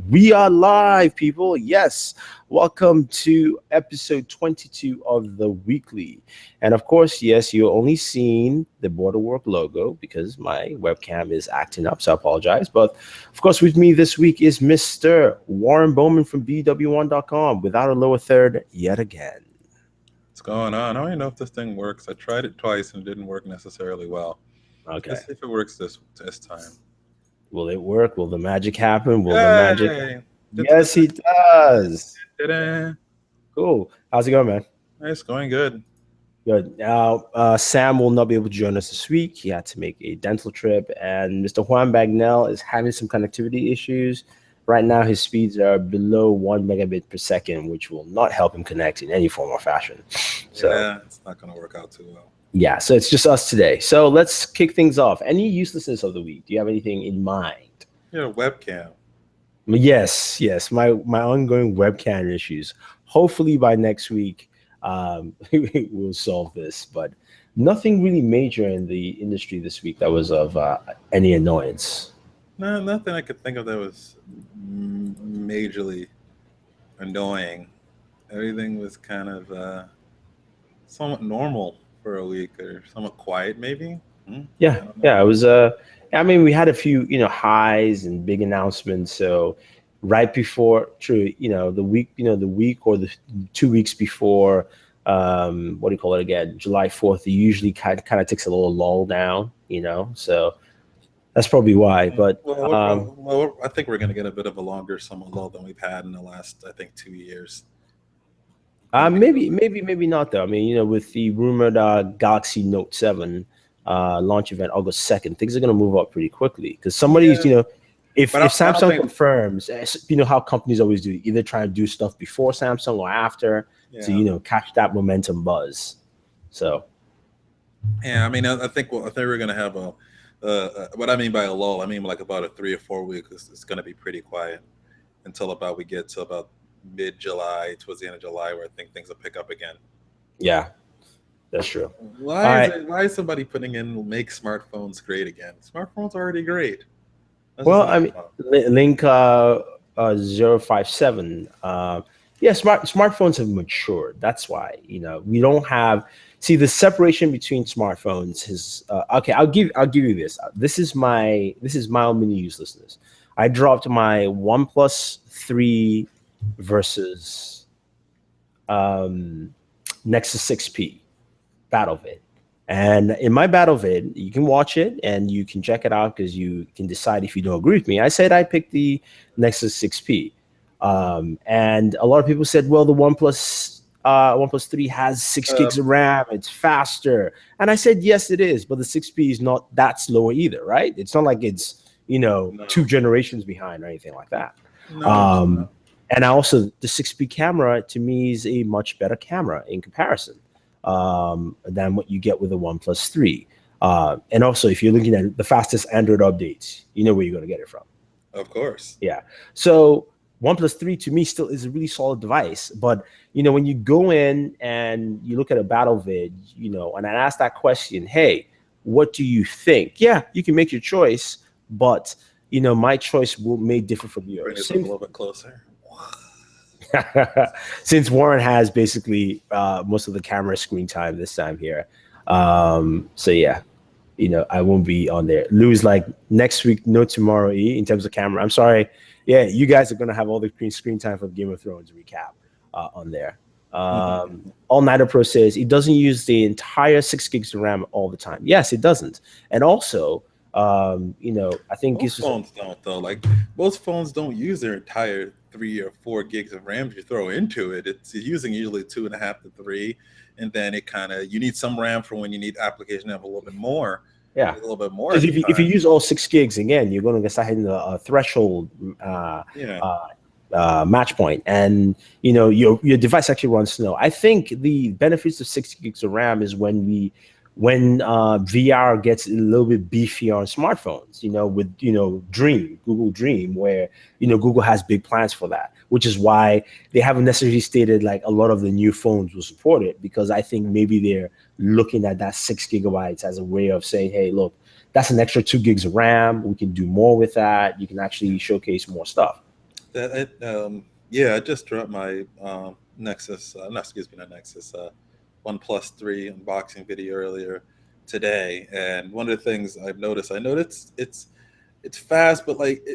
We are live, people. Yes. Welcome to episode 22 of the weekly. And of course, yes, you're only seeing the Booredatwork logo because my webcam is acting up, so I apologize. But of course, with me this week is Mr. Warren Bowman from BW1.com without a lower third yet again. What's going on? I don't even know if this thing works. I tried it twice and it didn't work necessarily well. Okay. Let's see if it works this time. Will it work? Will the magic happen? Will Yay! the magic? Yes, he does. Ta-da! Cool. How's it going, man? It's going good. Good. Now, Sam will not be able to join us this week. He had to make a dental trip, and Mr. Juan Bagnell is having some connectivity issues. Right now, his speeds are below 1 megabit per second, which will not help him connect in any form or fashion. So, yeah, it's not going to work out too well. Yeah, so it's just us today. So let's kick things off. Any uselessness of the week? Do you have anything in mind? Yeah, webcam. Yes. My ongoing webcam issues. Hopefully by next week, we'll solve this. But nothing really major in the industry this week that was of any annoyance. No, nothing I could think of that was majorly annoying. Everything was kind of somewhat normal for a week, or somewhat quiet, maybe. Yeah. It was. I mean, we had a few, highs and big announcements. So, right before, the week or the 2 weeks before, what do you call it again? July 4th. It usually kind of takes a little lull down, So that's probably why. But well, I think we're going to get a bit of a longer summer lull than we've had in the last, I think, 2 years. Maybe not though. I mean, with the rumored Galaxy Note 7 launch event August 2nd, things are going to move up pretty quickly because somebody's, if Samsung confirms, how companies always do, either try to do stuff before Samsung or after to catch that momentum buzz. So, yeah, I mean, I think we're going to have what I mean by a lull. I mean like about a 3 or 4 weeks. It's going to be pretty quiet until we get to about mid-July, towards the end of July, where I think things will pick up again. Yeah, that's true. Why is somebody putting in make smartphones great again? Smartphones are already great. I mean, link 057. Smartphones have matured. That's why we don't have. See, the separation between smartphones is okay. I'll give you this. This is mild mini uselessness. I dropped my OnePlus 3 versus Nexus 6P battle vid, and in my battle vid, you can watch it and you can check it out because you can decide if you don't agree with me. I said I picked the Nexus 6P, and a lot of people said, well, the OnePlus 3 has 6 gigs of RAM, it's faster, and I said yes, it is, but the 6P is not that slower either, right? It's not like it's 2 generations behind or anything like that. No. And also, the 6P camera, to me, is a much better camera in comparison than what you get with the OnePlus 3. And also, if you're looking at the fastest Android updates, you know where you're going to get it from. Of course. Yeah. So OnePlus 3, to me, still is a really solid device. But, when you go in and you look at a battle vid, and I ask that question, hey, what do you think? Yeah, you can make your choice, but, my choice may differ from yours. Bring it a little bit closer. Since Warren has basically most of the camera screen time this time here. So yeah, I won't be on there. Lou's like, next week, no tomorrow, in terms of camera. I'm sorry. Yeah, you guys are going to have all the screen time for Game of Thrones recap on there. All Nighter Pro says it doesn't use the entire 6 gigs of RAM all the time. Yes, it doesn't. And also, I think most phones don't, though. Like, most phones don't use their entire 3 or 4 gigs of RAM you throw into it. It's using usually 2.5 to 3, and then it you need some RAM for when you need application to have a little bit more. Yeah, a little bit more. Because if you use all 6 gigs again, you're going to start hitting the threshold match point, and your device actually runs slow. I think the benefits of 6 gigs of RAM is when VR gets a little bit beefier on smartphones, with Google Dream, where Google has big plans for that, which is why they haven't necessarily stated like a lot of the new phones will support it, because I think maybe they're looking at that 6 gigabytes as a way of saying, hey, look, that's an extra 2 gigs of RAM. We can do more with that. You can actually showcase more stuff. Yeah, I just dropped my Nexus, not Nexus, OnePlus 3 unboxing video earlier today, and one of the things I noticed it's fast, but like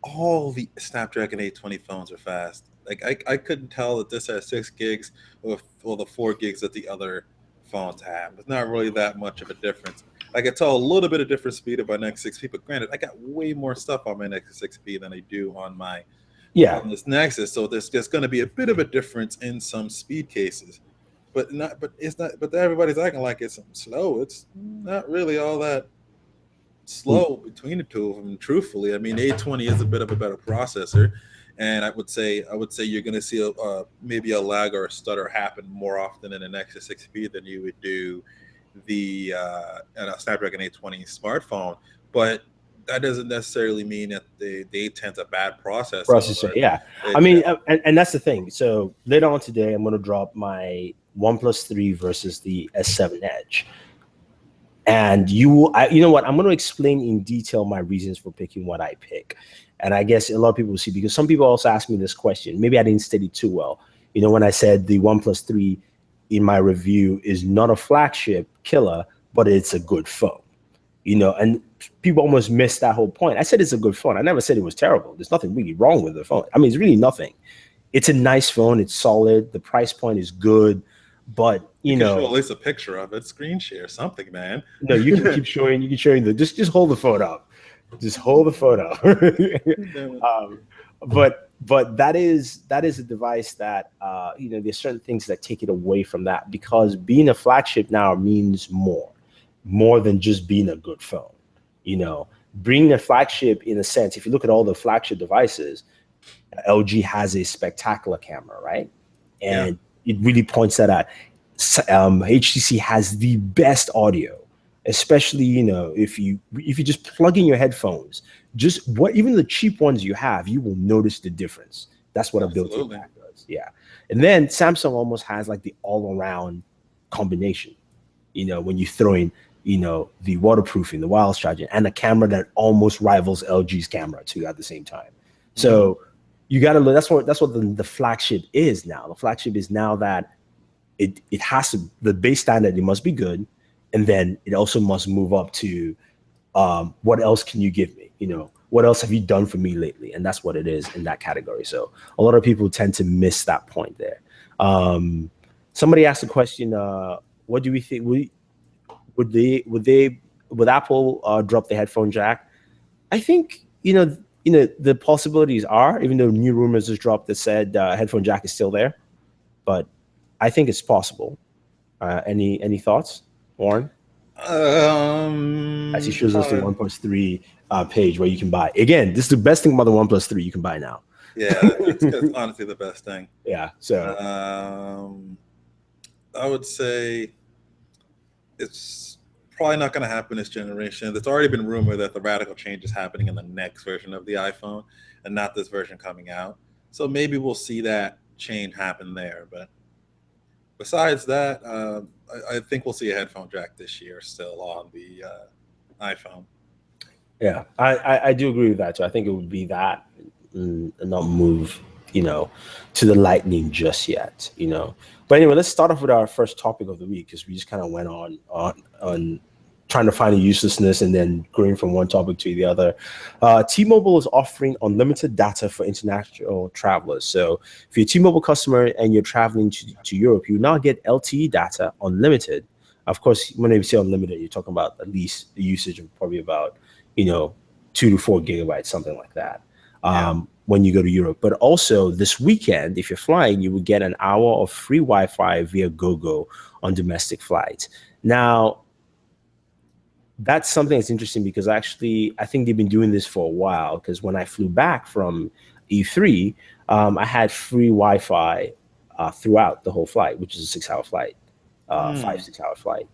all the Snapdragon 820 phones are fast. Like I couldn't tell that this has 6 gigs or the 4 gigs that the other phones have. It's not really that much of a difference. I can tell a little bit of different speed of my Nexus 6P, but granted, I got way more stuff on my Nexus 6P than I do on my on this Nexus. So there's going to be a bit of a difference in some speed cases, but it's not. But everybody's acting like it's slow. It's not really all that slow between the two of them. Truthfully, I mean, 820 is a bit of a better processor, and I would say you're going to see maybe a lag or a stutter happen more often in a Nexus 6P than you would do the Snapdragon 820 smartphone. But that doesn't necessarily mean that the 810 is a bad processor. Yeah. I mean, and that's the thing. So later on today, I'm going to drop my OnePlus 3 versus the S7 Edge. And you know what? I'm going to explain in detail my reasons for picking what I pick. And I guess a lot of people will see, because some people also ask me this question. Maybe I didn't state it too well. You know, when I said the OnePlus 3 in my review is not a flagship killer, but it's a good phone. You know, and people almost missed that whole point. I said it's a good phone. I never said it was terrible. There's nothing really wrong with the phone. I mean, it's really nothing. It's a nice phone. It's solid. The price point is good. But you know, show at least a picture of it, screen share something, man. No, you can keep showing. You can showing the just hold the phone up. Just hold the phone up. But that is a device that you know, there's certain things that take it away from that, because being a flagship now means more than just being a good phone. You know, being a flagship, in a sense, if you look at all the flagship devices, LG has a spectacular camera, right? And it really points that out. HTC has the best audio, especially, you know, if you just plug in your headphones, even the cheap ones you have, you will notice the difference. That's what a built-in back does. Yeah. And then Samsung almost has like the all-around combination, you know, when you throw in, you know, the waterproofing, the wireless charging, and a camera that almost rivals LG's camera too at the same time. So you got to look. That's what the flagship is now. The flagship is now that it has to, the base standard, it must be good, and then it also must move up to what else can you give me? You know, what else have you done for me lately? And that's what it is in that category. So a lot of people tend to miss that point there. Somebody asked a question. What do we think? Would Apple drop the headphone jack? I think, you know, the possibilities are, even though new rumors just dropped that said headphone jack is still there, but I think it's possible. Any thoughts, Warren? As he shows us the OnePlus 3 page where you can buy. Again, this is the best thing about the OnePlus 3 you can buy now. Yeah, it's honestly the best thing. Yeah. So I would say it's probably not going to happen this generation. There's already been rumor that the radical change is happening in the next version of the iPhone and not this version coming out. So maybe we'll see that change happen there. But besides that, I think we'll see a headphone jack this year still on the iPhone. Yeah, I do agree with that too. I think it would be that and not move, you know, to the Lightning just yet, you know. But anyway, let's start off with our first topic of the week, because we just kind of went on trying to find a uselessness and then going from one topic to the other. T-Mobile is offering unlimited data for international travelers. So if you're a T-Mobile customer and you're traveling to Europe, you now get LTE data unlimited. Of course, when you say unlimited, you're talking about at least the usage of probably about, you know, 2 to 4 gigabytes, something like that. When you go to Europe. But also this weekend, if you're flying, you would get an hour of free Wi-Fi via GoGo on domestic flights. Now, that's something that's interesting, because actually I think they've been doing this for a while, because when I flew back from E3, I had free Wi-Fi throughout the whole flight, which is a 6-hour flight, 5-6 hour flight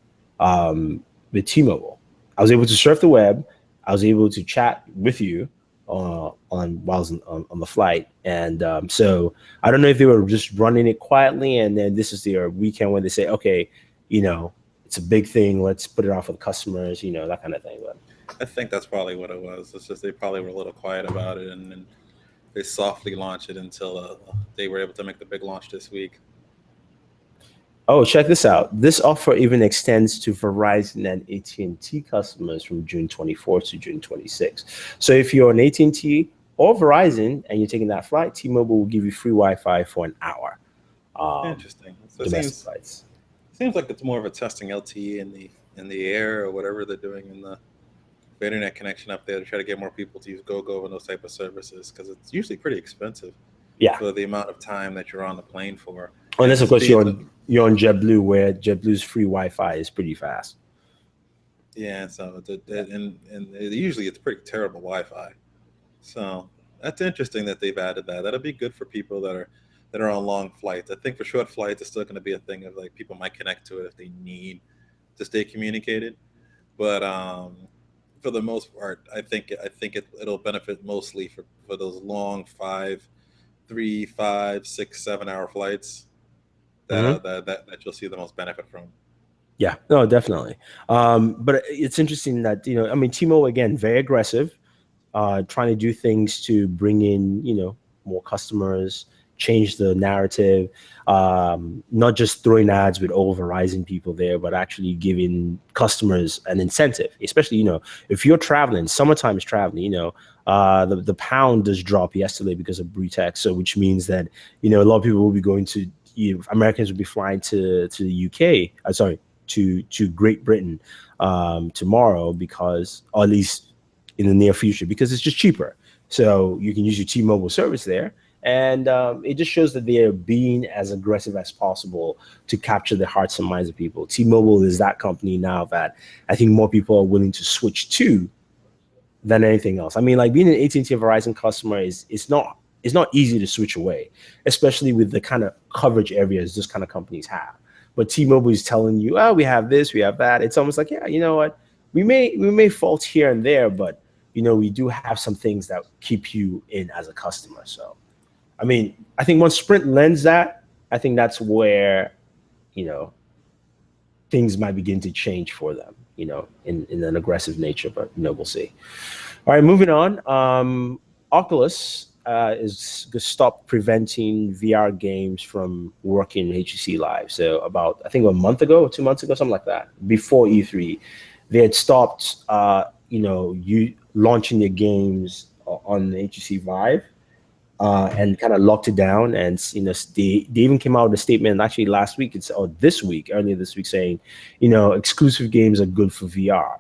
with T-Mobile. I was able to surf the web. I was able to chat with you while I was on the flight. And so I don't know if they were just running it quietly, and then this is their weekend when they say, okay, you know, it's a big thing, let's put it on for the customers, you know, that kind of thing. But I think that's probably what it was. It's just they probably were a little quiet about it, and then they softly launched it until they were able to make the big launch this week. Oh, check this out. This offer even extends to Verizon and AT&T customers from June 24th to June 26th. So if you're on AT&T or Verizon and you're taking that flight, T-Mobile will give you free Wi-Fi for an hour. Interesting. So Domestic flights. Seems like it's more of a testing LTE in the air or whatever they're doing in the internet connection up there to try to get more people to use GoGo and those type of services, because it's usually pretty expensive. Yeah. For the amount of time that you're on the plane for. Unless, of course, you're on JetBlue, where JetBlue's free Wi-Fi is pretty fast. Yeah, so and usually it's pretty terrible Wi-Fi. So that's interesting that they've added that. That'll be good for people that are on long flights. I think for short flights, it's still going to be a thing of like people might connect to it if they need to stay communicated. But for the most part, I think it'll benefit mostly for those long 3, 5, 6, 7 hour flights that you'll see the most benefit from. Yeah, no, definitely. But it's interesting that, I mean, T-Mobile, again, very aggressive, trying to do things to bring in, more customers, change the narrative, not just throwing ads with old Verizon people there, but actually giving customers an incentive, especially, if you're traveling, summertime is traveling, the pound does drop yesterday because of Britex. So which means that, a lot of people will be going to, Americans will be flying to the UK, to Great Britain tomorrow, because, or at least in the near future, because it's just cheaper. So you can use your T-Mobile service there. And it just shows that they are being as aggressive as possible to capture the hearts and minds of people. T-Mobile is that company now that I think more people are willing to switch to than anything else. I mean, like being an AT&T or Verizon customer it's not easy to switch away, especially with the kind of coverage areas this kind of companies have. But T-Mobile is telling you, oh, we have this, we have that. It's almost like, yeah, you know what? We may fault here and there, but we do have some things that keep you in as a customer. So I mean, I think once Sprint lends that, I think that's where, things might begin to change for them, in an aggressive nature, but, we'll see. All right, moving on. Oculus is stopped preventing VR games from working in HTC Live. So I think a month ago or 2 months ago, something like that, before E3, they had stopped, you launching your games on HTC Vive. And kind of locked it down, and they even came out with a statement actually last week, earlier this week, saying, exclusive games are good for VR,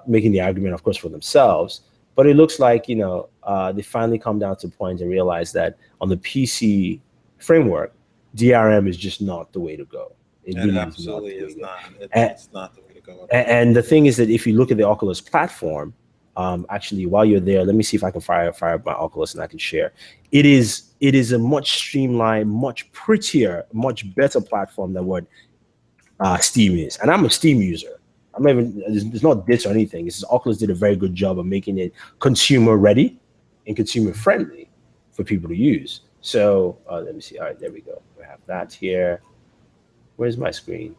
making the argument, of course, for themselves. But it looks like they finally come down to the point and realize that on the PC framework, DRM is just not the way to go. It really absolutely is not. It's not the way to go. And the thing is that if you look at the Oculus platform. Actually, while you're there, let me see if I can fire up my Oculus and I can share. It is a much streamlined, much prettier, much better platform than what Steam is. And I'm a Steam user. I'm not even, it's not this or anything. It's just Oculus did a very good job of making it consumer ready and consumer friendly for people to use. So let me see. All right, there we go. We have that here. Where's my screen?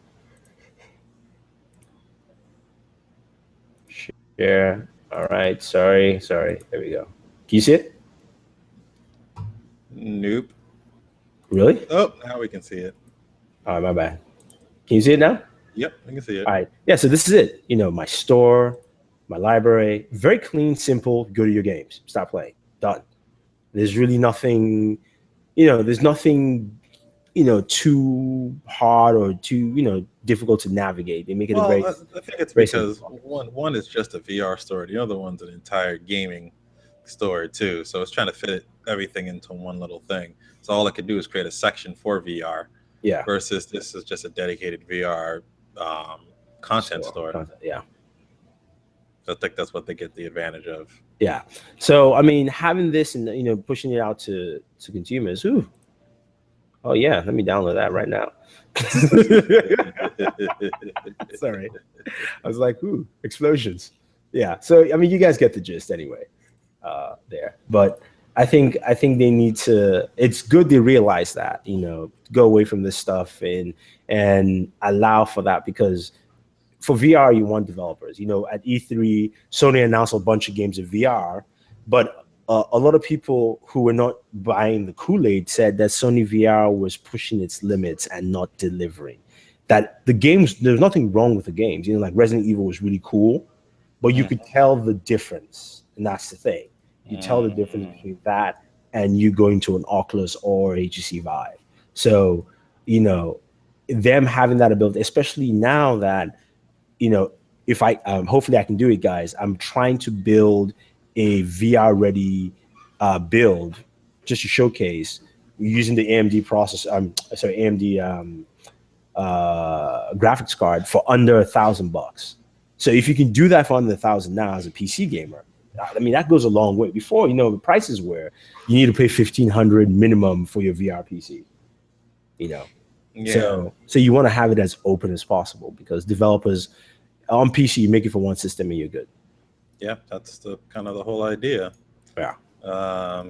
Share. All right, sorry. There we go. Can you see it? Nope. Really? Oh, now we can see it. All right, my bad. Can you see it now? Yep, I can see it. All right. Yeah, so this is it. My store, my library, very clean, simple. Go to your games. Stop playing. Done. There's really nothing, there's nothing, too hard or too, difficult to navigate. They make it I think it's because one is just a VR store. The other one's an entire gaming store too. So it's trying to fit everything into one little thing. So all it could do is create a section for VR. Yeah. Versus this is just a dedicated VR content store. Yeah. So I think that's what they get the advantage of. Yeah. So I mean, having this and pushing it out to consumers. Ooh. Oh yeah, let me download that right now. Sorry. I was like, ooh, explosions. Yeah. So I mean, you guys get the gist anyway. There. But I think they need to. It's good they realize that, go away from this stuff and allow for that, because for VR, you want developers. You know, at E3, Sony announced a bunch of games of VR, but a lot of people who were not buying the Kool-Aid said that Sony VR was pushing its limits and not delivering. That the games, there's nothing wrong with the games. You know, like Resident Evil was really cool, but you could tell the difference, and that's the thing. You tell the difference between that and you going to an Oculus or HTC Vive. So, you know, them having that ability, especially now that, you know, if I hopefully I can do it, guys. I'm trying to build a VR ready build just to showcase using the AMD process. AMD graphics card for under $1,000. So if you can do that for under $1,000 now as a PC gamer, I mean, that goes a long way. Before, you know, the prices were you need to pay $1,500 minimum for your VR PC. You know, so you want to have it as open as possible because developers on PC, you make it for one system and you're good. Yeah, that's the kind of the whole idea. Yeah.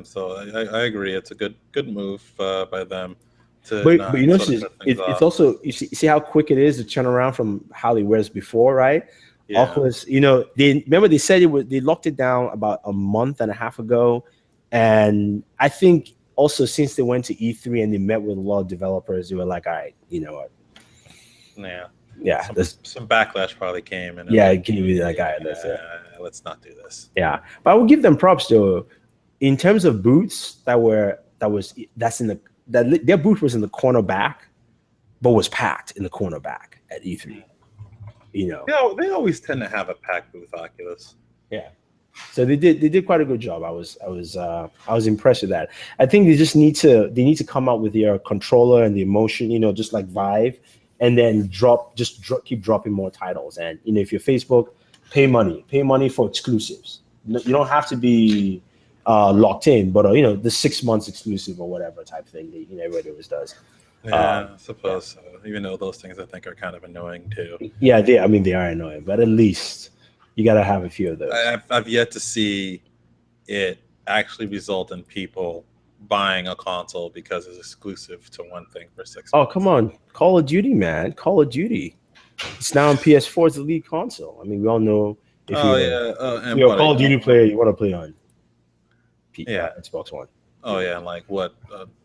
So I agree. It's a good move by them. But you know, it's also you see how quick it is to turn around from how it was before, right? Yeah. Oculus, you know, they said they locked it down about a month and a half ago, and I think also since they went to E3 and they met with a lot of developers, they were like, all right, you know what? Yeah, some backlash probably came, and it gave me like, let's not do this. Yeah, but I will give them props though, in terms of booths their booth was in the corner back, but was packed in the corner back at E3. You know, they always tend to have a packed booth, Oculus. Yeah, so they did quite a good job. I was impressed with that. I think they need to come out with their controller and the emotion, you know, just like Vive, and then keep dropping more titles. And you know, if you're Facebook, pay money for exclusives. You don't have to be locked in, but you know, the 6 months exclusive or whatever type thing that, you know, everybody always does. Yeah, I suppose so. Even though those things I think are kind of annoying too. Yeah, they are annoying, but at least you got to have a few of those. I've yet to see it actually result in people buying a console because it's exclusive to one thing for 6 months. Oh, come on. Call of Duty, man. Call of Duty. It's now on PS4 as the lead console. I mean, we all know if you're a Call of Duty player, you want to play on Xbox One. Oh yeah, and like what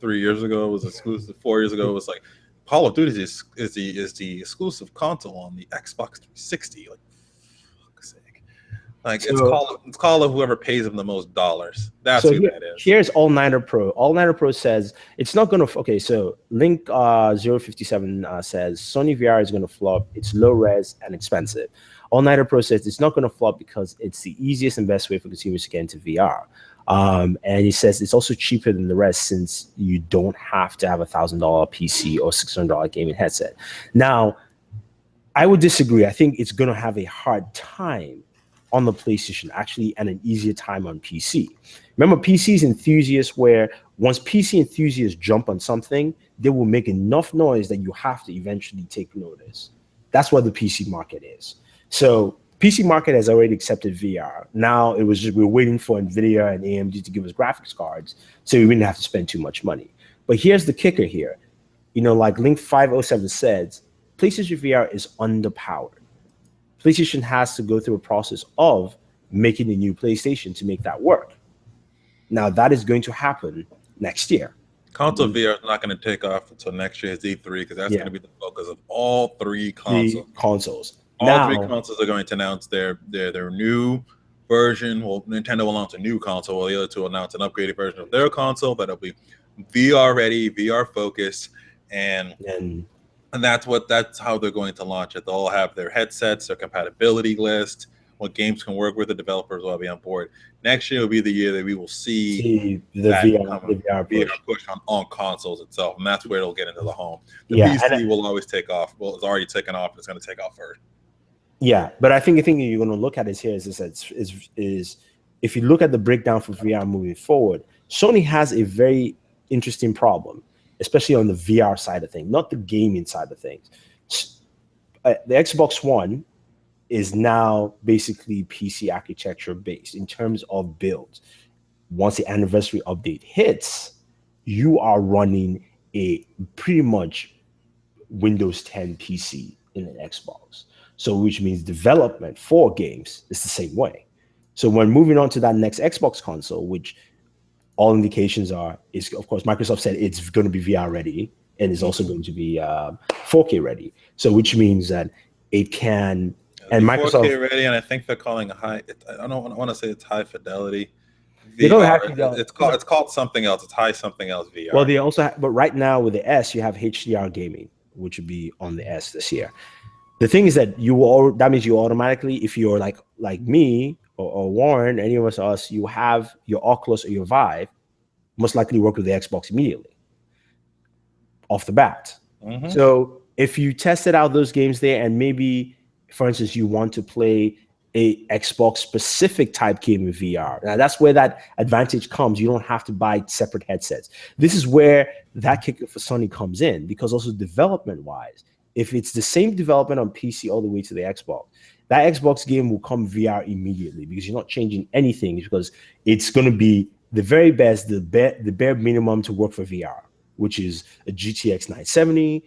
3 years ago it was exclusive. 4 years ago it was like Call of Duty is the exclusive console on the Xbox 360. Like, fuck's sake. Like it's Call of whoever pays them the most dollars. That's who that is. Here's All Nighter Pro. All Nighter Pro says it's not gonna. Okay, so Link 057 says Sony VR is gonna flop. It's low res and expensive. All Nighter Pro says it's not gonna flop because it's the easiest and best way for consumers to get into VR. And he says it's also cheaper than the rest since you don't have to have $1,000 PC or $600 gaming headset. Now, I would disagree. I think it's going to have a hard time on the PlayStation, actually, and an easier time on PC. Remember, PC's enthusiasts, where once PC enthusiasts jump on something, they will make enough noise that you have to eventually take notice. That's what the PC market is. So PC market has already accepted VR. Now it was just we're waiting for NVIDIA and AMD to give us graphics cards, so we didn't have to spend too much money. But here's the kicker here. You know, like Link 507 said, PlayStation VR is underpowered. PlayStation has to go through a process of making a new PlayStation to make that work. Now that is going to happen next year. Console VR is not going to take off until next year's E3 because that's going to be the focus of all three consoles. All three consoles are going to announce their new version. Well, Nintendo will announce a new console, while the other two will announce an upgraded version of their console that'll be VR ready, VR focused, and that's how they're going to launch it. They'll all have their headsets, their compatibility list, what games can work with. The developers will be on board. Next year will be the year that we will see the VR push on consoles itself, and that's where it'll get into the home. The PC will always take off. Well, it's already taken off, and it's going to take off first. Yeah, but I think the thing you're going to look at is if you look at the breakdown for VR moving forward, Sony has a very interesting problem, especially on the VR side of things, not the gaming side of things. The Xbox One is now basically PC architecture based in terms of builds. Once the anniversary update hits, you are running a pretty much Windows 10 PC in an Xbox. So which means development for games is the same way. So when moving on to that next Xbox console, which all indications are, is of course Microsoft said it's going to be VR ready and is also going to be 4K ready. So which means that it can, and Microsoft 4K ready, and I think they're calling a high. I don't want to say it's high fidelity they don't VR. have It's called something else. It's high something else VR. Well, they also but right now with the S, you have HDR gaming, which would be on the S this year. The thing is that that means you automatically, if you're like me or Warren, any of us, you have your Oculus or your Vive, most likely work with the Xbox immediately off the bat. Mm-hmm. So if you tested out those games there, and maybe, for instance, you want to play a Xbox specific type game in VR, now that's where that advantage comes. You don't have to buy separate headsets. This is where that kicker for Sony comes in, because also development wise, if it's the same development on PC all the way to the Xbox, that Xbox game will come VR immediately, because you're not changing anything, because it's going to be the very best, the bare minimum to work for VR, which is a GTX 970,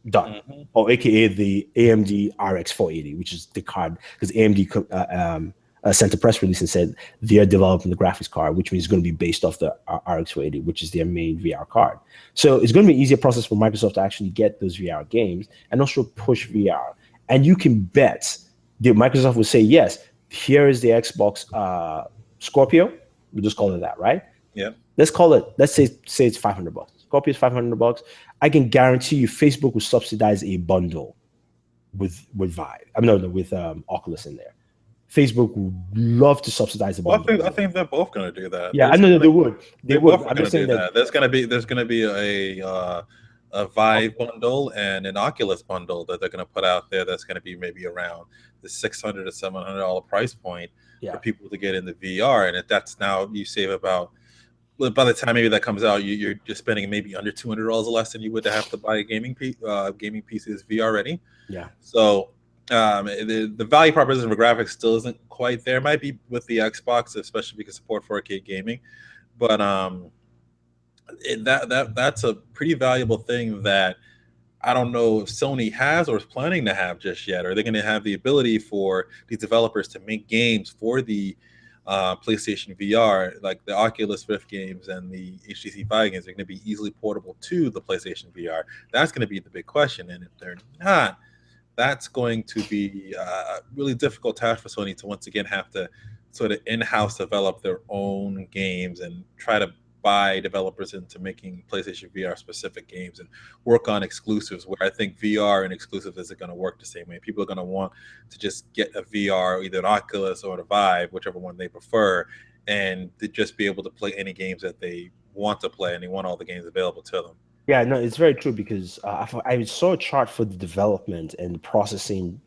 done. Mm-hmm. Or AKA the AMD RX 480, which is the card, because AMD sent a press release and said they're developing the graphics card, which means it's going to be based off the RX 480, which is their main VR card. So it's going to be an easier process for Microsoft to actually get those VR games and also push VR. And you can bet that Microsoft will say, yes, here is the Xbox Scorpio. We just call it that, right? Yeah. Let's say it's $500. Scorpio is $500. I can guarantee you Facebook will subsidize a bundle with Vive. With Oculus in there. Facebook would love to subsidize a bundle. Well, I think they're both going to do that. Yeah, I know they would. They would. I'm just saying that there's going to be a Vive bundle and an Oculus bundle that they're going to put out there. That's going to be maybe around the $600 to $700 price point for people to get into VR. And if that's now, you save about, by the time maybe that comes out, you're just spending maybe under $200 less than you would have to buy a gaming PC that's VR ready. Yeah. So the value proposition for graphics still isn't quite there. It might be with the Xbox, especially because support 4K gaming, but that's a pretty valuable thing that I don't know if Sony has or is planning to have just yet. Are they going to have the ability for these developers to make games for the PlayStation VR, like the Oculus Rift games and the HTC Vive games, are going to be easily portable to the PlayStation VR? That's going to be the big question. And if they're not, that's going to be a really difficult task for Sony to once again have to sort of in-house develop their own games and try to buy developers into making PlayStation VR specific games and work on exclusives, where I think VR and exclusives isn't going to work the same way. People are going to want to just get a VR, either an Oculus or a Vive, whichever one they prefer, and to just be able to play any games that they want to play, and they want all the games available to them. Yeah, no, it's very true, because I saw a chart for the development and the processing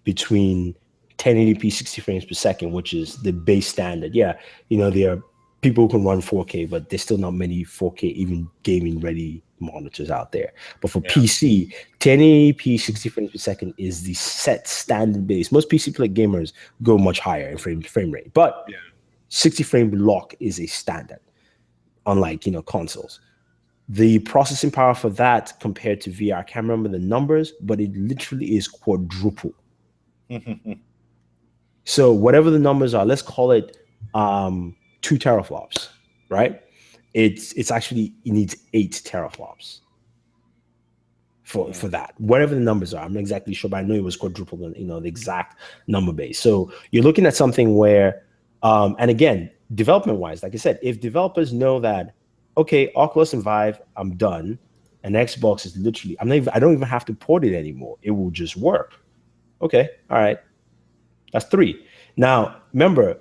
between 1080p 60 frames per second, which is the base standard. Yeah, there are people who can run 4K, but there's still not many 4K even gaming ready monitors out there. But for PC, 1080p 60 frames per second is the set standard base. Most PC play gamers go much higher in frame rate, but 60 frame lock is a standard, unlike consoles. The processing power for that compared to VR, I can't remember the numbers, but it literally is quadruple. So whatever the numbers are, let's call it 2 teraflops, right? It needs 8 teraflops for that. Whatever the numbers are, I'm not exactly sure, but I know it was quadruple, the exact number base. So you're looking at something where, and again, development-wise, like I said, if developers know that, okay, Oculus and Vive, I'm done, and Xbox is literally, I don't even have to port it anymore. It will just work. Okay, all right. That's 3. Now, remember,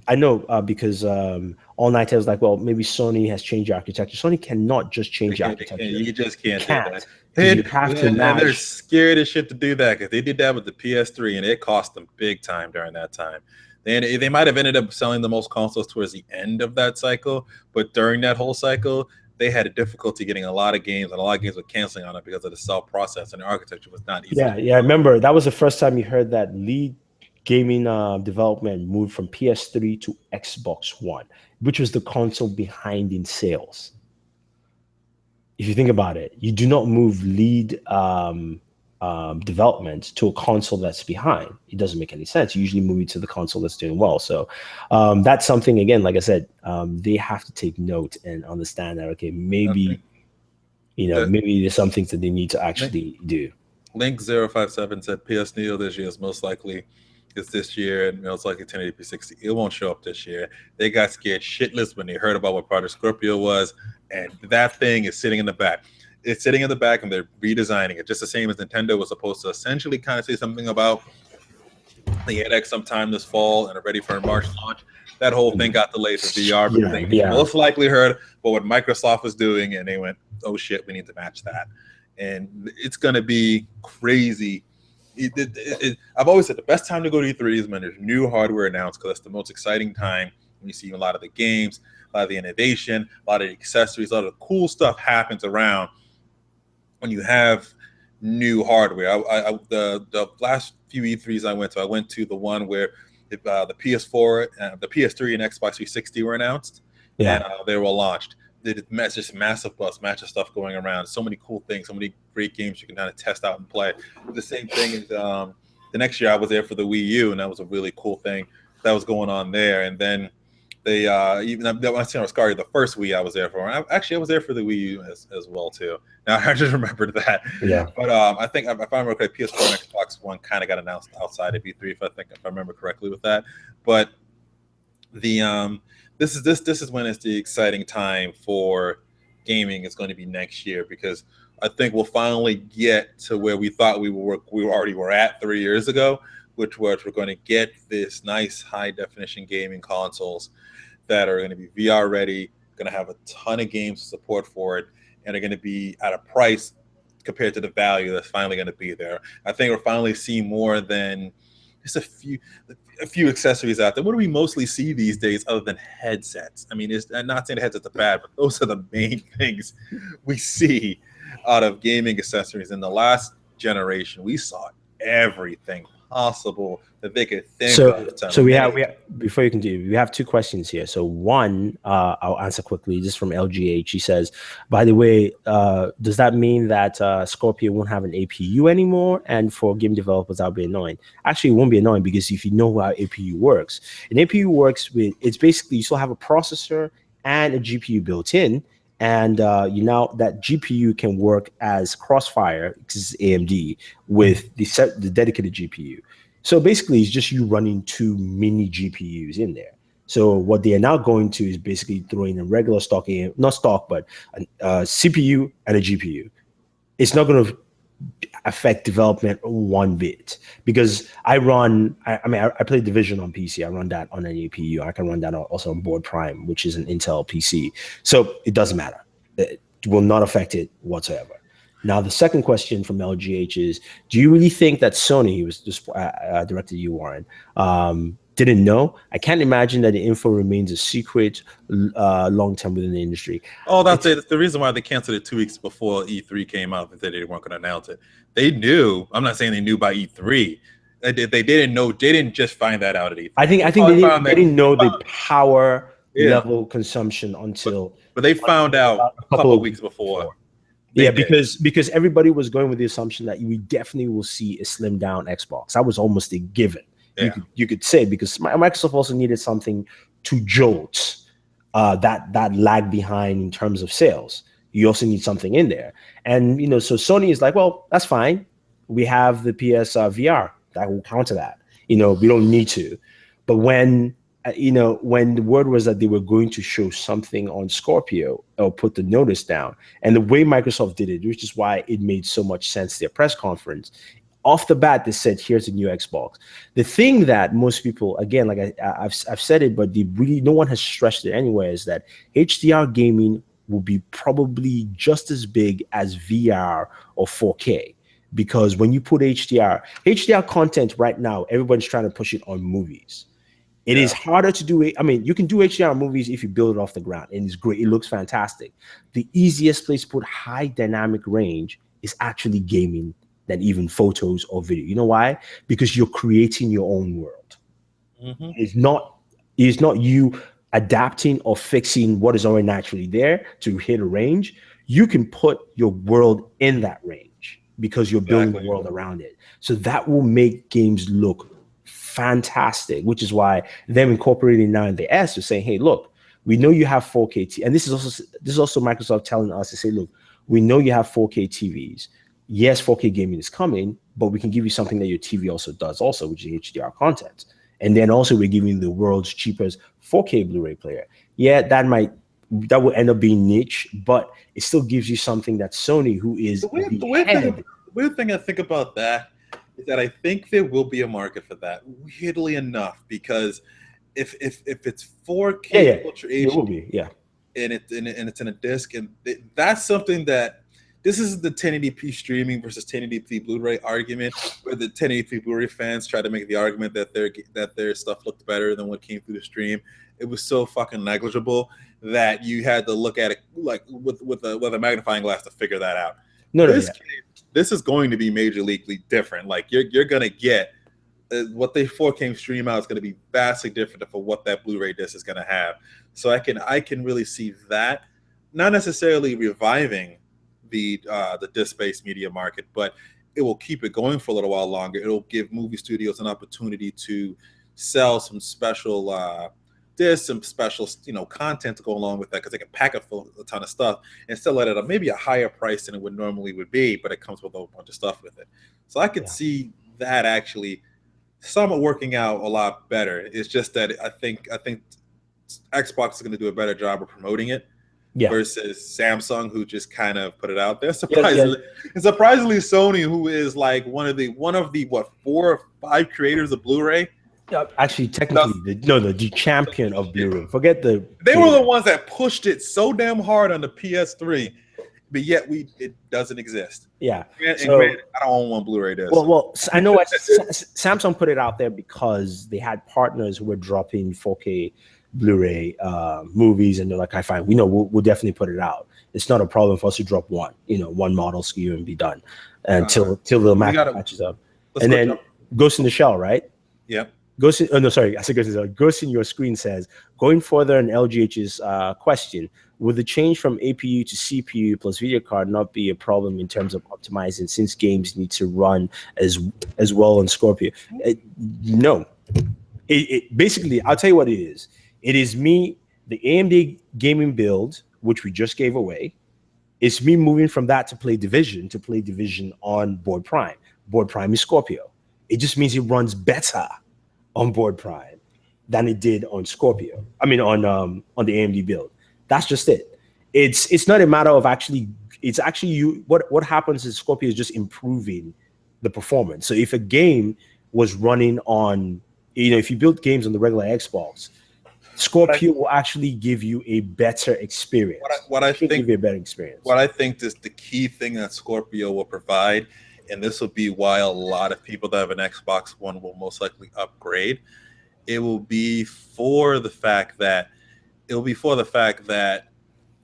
I know because All Night was like, well, maybe Sony has changed the architecture. Sony cannot just change the architecture. You just can't do that. You have to match. They're scared as shit to do that, because they did that with the PS3, and it cost them big time during that time. They might have ended up selling the most consoles towards the end of that cycle, but during that whole cycle, they had a difficulty getting a lot of games, and a lot of games were canceling on it because of the cell process, and the architecture was not easy. Yeah, I remember that was the first time you heard that lead gaming development moved from PS3 to Xbox One, which was the console behind in sales. If you think about it, you do not move lead development to a console that's behind. It doesn't make any sense. You usually move it to the console that's doing well. So that's something, again, like I said, they have to take note and understand that, okay, maybe, maybe there's some things that they need to actually do. Link057 said PS Neo this year is most likely this year, and most likely 1080p 60. It won't show up this year. They got scared shitless when they heard about what Project Scorpio was, and that thing is sitting in the back. It's sitting in the back, and they're redesigning it, just the same as Nintendo was supposed to essentially kind of say something about the NX sometime this fall and are ready for a March launch. That whole thing got delayed for VR, but they most likely heard about what Microsoft was doing, and they went, "Oh shit, we need to match that." And it's going to be crazy. I've always said the best time to go to E3 is when there's new hardware announced, because that's the most exciting time when you see a lot of the games, a lot of the innovation, a lot of the accessories, a lot of the cool stuff happens around when you have new hardware. The last few E3s I went to the one where the PS4, the PS3, and Xbox 360 were announced, and they were launched. It's just massive buzz, match of stuff going around. So many cool things, so many great games you can kind of test out and play. The same thing is the next year I was there for the Wii U, and that was a really cool thing that was going on there. And then they even when I was Scary, the first Wii I was there for. I was there for the Wii U as well too. Now I just remembered that. Yeah. But I think if I remember correctly, PS4 and Xbox One kind of got announced outside of E3, if I remember correctly with that. But the this is when it's the exciting time for gaming. It's going to be next year, because I think we'll finally get to where we thought we already were at 3 years ago, which was we're going to get this nice high definition gaming consoles that are going to be VR ready, going to have a ton of games to support for it, and are going to be at a price compared to the value that's finally going to be there. I think we're finally seeing more than just a few accessories out there. What do we mostly see these days other than headsets? I mean, I'm not saying the headsets are bad, but those are the main things we see out of gaming accessories. In the last generation, we saw everything possible that they could think of. So we have before you continue, we have two questions here. So one, I'll answer quickly, just from LGH. He says, by the way, does that mean that Scorpio won't have an APU anymore? And for game developers, that'll be annoying. Actually, it won't be annoying, because if you know how APU works, an APU works with, it's basically you still have a processor and a GPU built in. And that GPU can work as Crossfire, which is AMD, with the dedicated GPU. So basically, it's just you running two mini GPUs in there. So what they are now going to is basically throwing a regular stock, not stock, but a CPU and a GPU. It's not going to affect development one bit, because I play Division on PC. I run that on an APU. I can run that also on Board Prime, which is an Intel PC. So it doesn't matter. It will not affect it whatsoever. Now, the second question from LGH is, do you really think that Sony, he was just directed you, Warren, didn't know? I can't imagine that the info remains a secret long term within the industry. Oh, that's the reason why they canceled it 2 weeks before E3 came out. They said they weren't going to announce it. They knew. I'm not saying they knew by E3. They didn't know. They didn't just find that out at E3. I think they didn't know the power level consumption until. But they found out a couple of weeks before. Because everybody was going with the assumption that we definitely will see a slimmed down Xbox. That was almost a given. Yeah. You could say, because Microsoft also needed something to jolt that lag behind in terms of sales. You also need something in there. And, so Sony is like, well, that's fine. We have the PS VR that will counter that. We don't need to. But when the word was that they were going to show something on Scorpio or put the notice down, and the way Microsoft did it, which is why it made so much sense, their press conference, off the bat, they said, here's a new Xbox. The thing that most people, again, like I've said it, but no one has stressed it anywhere, is that HDR gaming will be probably just as big as VR or 4K. Because when you put HDR content right now, everybody's trying to push it on movies. It is harder to do it. I mean, you can do HDR movies if you build it off the ground, and it's great. It looks fantastic. The easiest place to put high dynamic range is actually gaming than even photos or video. You know why? Because you're creating your own world. Mm-hmm. It's not you adapting or fixing what is already naturally there to hit a range. You can put your world in that range, because you're building the world around it. So that will make games look fantastic, which is why them incorporating now in the S is saying, hey, look, we know you have 4K and this is also Microsoft telling us to say, look, we know you have 4K TVs. Yes, 4K gaming is coming, but we can give you something that your TV also does also, which is HDR content. And then also we're giving you the world's cheapest 4K Blu-ray player. Yeah, that will end up being niche, but it still gives you something that Sony, who is the weird thing I think about that is that I think there will be a market for that, weirdly enough, because if it's 4K Ultra HD, it will be, and it's in a disc, and that's something that this is the 1080p streaming versus 1080p Blu-ray argument, where the 1080p Blu-ray fans try to make the argument that their stuff looked better than what came through the stream. It was so fucking negligible that you had to look at it like with a magnifying glass to figure that out. This is going to be majorly different. Like you're gonna get what they 4K stream out is going to be vastly different for what that Blu-ray disc is going to have. So I can really see that, not necessarily reviving the disc-based media market, but it will keep it going for a little while longer. It'll give movie studios an opportunity to sell some special discs, some special content to go along with that, because they can pack a ton of stuff and sell it at maybe a higher price than it would normally be, but it comes with a bunch of stuff with it. So I could see that actually somewhat working out a lot better. It's just that I think Xbox is going to do a better job of promoting it. Versus Samsung, who just kind of put it out there. Surprisingly, Sony, who is like one of the 4 or 5 creators of Blu-ray. Actually, technically, the champion of Blu-ray. Forget the. They were the ones that pushed it so damn hard on the PS3, but yet it doesn't exist. Yeah. Granted, I don't own one Blu-ray disc. Well, I know Samsung put it out there because they had partners who were dropping 4K Blu-ray movies, and they're like, "I find we'll definitely put it out. It's not a problem for us to drop one model SKU and be done until the market matches up." And then Ghost in the Shell, right? Yeah. Ghost in your screen says, going further on LGH's question, would the change from APU to CPU plus video card not be a problem in terms of optimizing, since games need to run as well on Scorpio? No. It basically, I'll tell you what it is. It is me, the AMD gaming build, which we just gave away. It's me moving from that to play Division on Board Prime. Board Prime is Scorpio. It just means it runs better on Board Prime than it did on Scorpio. I mean, on the AMD build. That's just it. It's not a matter of what happens is Scorpio is just improving the performance. So if a game was running on, if you build games on the regular Xbox, Scorpio will actually give you a better experience. What I think give you a better experience. What I think is the key thing that Scorpio will provide, and this will be why a lot of people that have an Xbox One will most likely upgrade. It will be for the fact that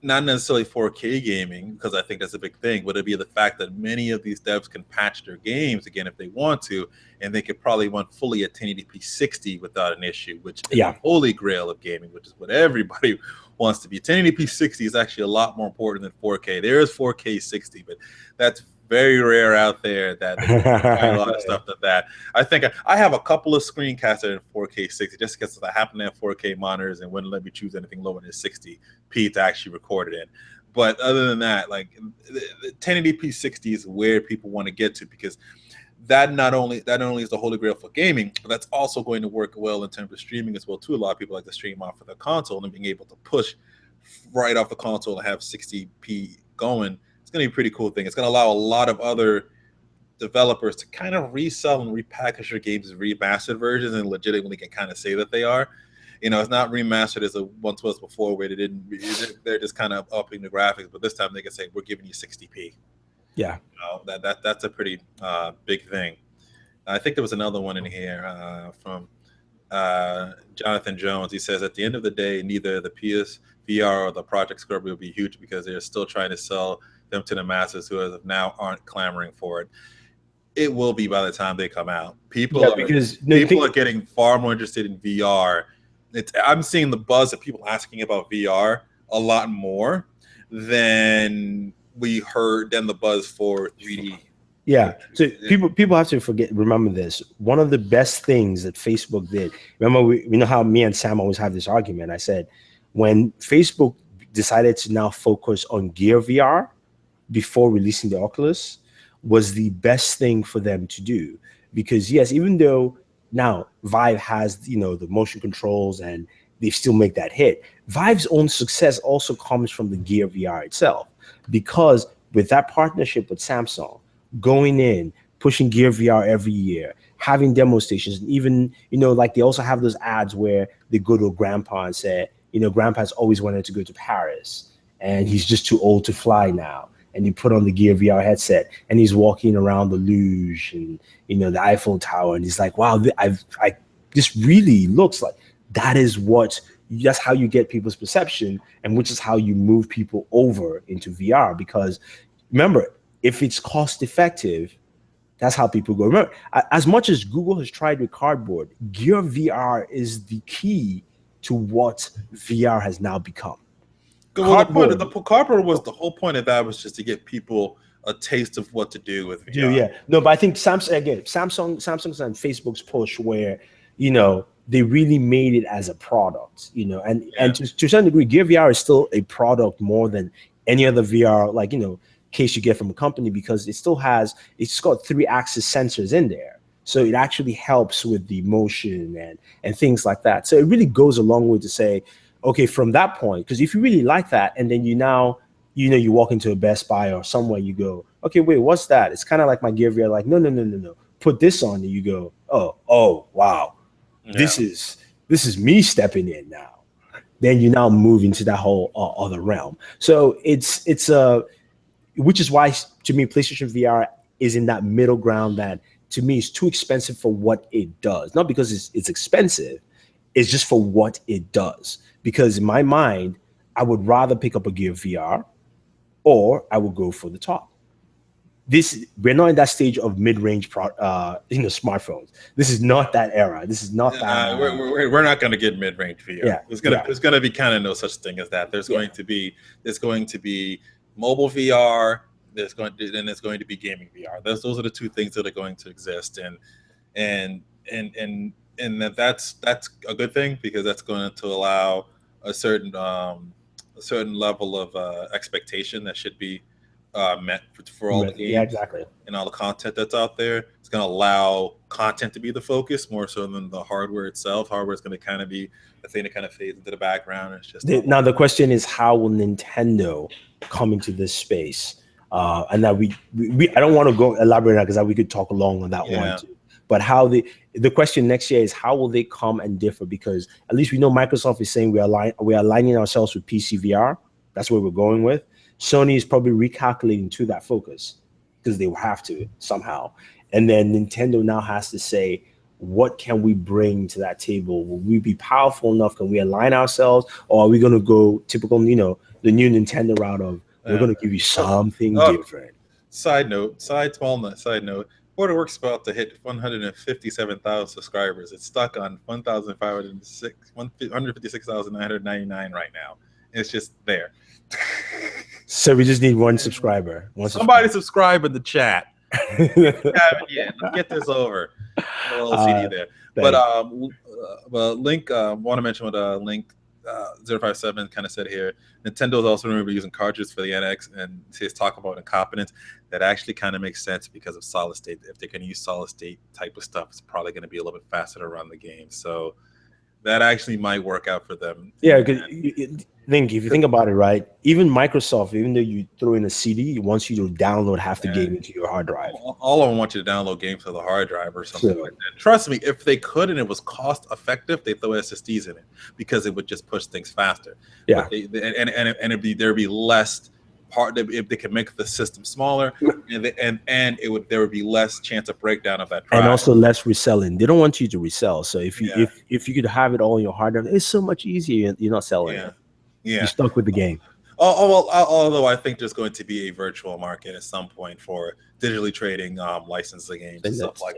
not necessarily 4K gaming, because I think that's a big thing, but it'd be the fact that many of these devs can patch their games again if they want to, and they could probably run fully at 1080p 60 without an issue, which is the holy grail of gaming, which is what everybody wants to be. 1080p 60 is actually a lot more important than 4K. There is 4K 60, but that's very rare out there that a lot of stuff like that. I think I have a couple of screencasts that are in 4K 60 just because I happen to have 4K monitors and wouldn't let me choose anything lower than 60p to actually record it in. But other than that, like the 1080p 60 is where people want to get to, because that not only is the holy grail for gaming, but that's also going to work well in terms of streaming as well too. A lot of people like to stream off of their console, and being able to push right off the console and have 60p going. It's going to be a pretty cool thing. It's going to allow a lot of other developers to kind of resell and repackage their games as remastered versions, and legitimately can kind of say that they are. It's not remastered as it once was before, where they're just kind of upping the graphics, but this time they can say, we're giving you 60p. Yeah. That's a pretty big thing. I think there was another one in here from Jonathan Jones. He says, at the end of the day, neither the PSVR or the Project Scorpio will be huge, because they're still trying to sell them to the masses who as of now aren't clamoring for it. It will be by the time they come out. People are getting far more interested in VR. I'm seeing the buzz of people asking about VR a lot more than the buzz for 3D. Yeah. So people have to remember this. One of the best things that Facebook did. Remember, we know how me and Sam always have this argument. I said, when Facebook decided to now focus on Gear VR before releasing the Oculus, was the best thing for them to do. Because yes, even though now Vive has, the motion controls and they still make that hit, Vive's own success also comes from the Gear VR itself. Because with that partnership with Samsung, going in, pushing Gear VR every year, having demo stations, and even, like they also have those ads where they go to a grandpa and say, grandpa's always wanted to go to Paris and he's just too old to fly now. And you put on the Gear VR headset and he's walking around the luge and, the Eiffel Tower. And he's like, wow, this really looks like that's how you get people's perception, and which is how you move people over into VR. Because remember, if it's cost effective, that's how people go. Remember, as much as Google has tried with Cardboard, Gear VR is the key to what VR has now become. Well, the cardboard was the whole point of that was just to get people a taste of what to do with VR. Yeah. No, but I think Samsung's and Facebook's push where, they really made it as a product, and to a certain degree, Gear VR is still a product more than any other VR, case you get from a company, because it's got 3-axis sensors in there. So it actually helps with the motion and things like that. So it really goes a long way to say, okay, from that point, because if you really like that, and then you walk into a Best Buy or somewhere, you go, okay, wait, what's that? It's kind of like my Gear VR, like, no. Put this on, and you go, oh, wow. Yeah. This is me stepping in now. Then you now move into that whole other realm. So it's which is why, to me, PlayStation VR is in that middle ground that, to me, is too expensive for what it does. Not because it's expensive, it's just for what it does. Because in my mind, I would rather pick up a Gear VR, or I would go for the top. We're not in that stage of mid-range smartphones. This is not that era. This is not that. We're not going to get mid-range VR. Yeah, there's going to be kind of no such thing as that. There's going to be mobile VR. There's going to be gaming VR. Those are the two things that are going to exist, and that's a good thing, because that's going to allow a certain level of expectation that should be met for all the games, exactly, and all the content that's out there. It's going to allow content to be the focus more so than the hardware itself. Hardware is going to kind of be the thing that kind of fades into the background. It's just now the question is, how will Nintendo come into this space? And that we I don't want to go elaborate on, because we could talk long on that one too. But how the question next year is, how will they come and differ? Because at least we know Microsoft is saying we are aligning ourselves with PC VR. That's where we're going with. Sony is probably recalculating to that focus, because they will have to somehow. And then Nintendo now has to say, what can we bring to that table? Will we be powerful enough? Can we align ourselves? Or are we going to go typical, the new Nintendo route of, we're going to give you something different? Side note, Booredatwork's about to hit 157,000 subscribers. It's stuck on 156,999 right now. It's just there. So we just need one subscriber. Somebody subscribe in the chat. Haven't yet. Let's get this over. A little CD there. But Link, want to mention what Link 057 kind of said here. Nintendo's also remember using cartridges for the NX, and his talk about incompetence. That actually kind of makes sense because of solid state. If they can use solid state type of stuff, it's probably going to be a little bit faster to run the game. So that actually might work out for them. Yeah, because if you think about it, right? Even Microsoft, even though you throw in a CD, it wants you to download half the game into your hard drive. All of them want you to download games to the hard drive or something like that. Trust me, if they could and it was cost effective, they throw SSDs in it, because it would just push things faster. Yeah, there'd be less part. If they could make the system smaller, and there would be less chance of breakdown of that drive. And also less reselling. They don't want you to resell. So if you could have it all in your hard drive, it's so much easier. You're not selling it. Yeah, you're stuck with the game. Although I think there's going to be a virtual market at some point for digitally trading licensing games and stuff like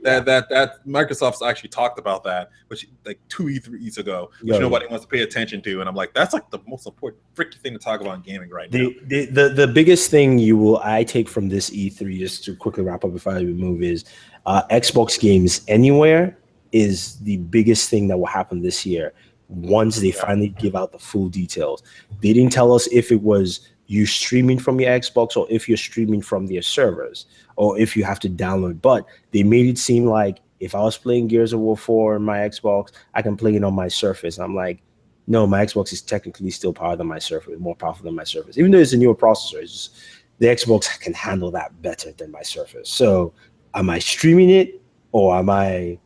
that. That Microsoft's actually talked about that, which like 2 E3s ago, which nobody wants to pay attention to. And I'm like, that's like the most important freaking thing to talk about in gaming right now. The biggest thing I take from this E3, just to quickly wrap up before I move, is Xbox games anywhere is the biggest thing that will happen this year. Once they finally give out the full details. They didn't tell us if it was you streaming from your Xbox or if you're streaming from their servers or if you have to download. But they made it seem like if I was playing Gears of War 4 on my Xbox, I can play it on my Surface. I'm like, no, my Xbox is technically still powered than my Surface, more powerful than my Surface. Even though it's a newer processor, it's just, the Xbox can handle that better than my Surface. So am I streaming it or am I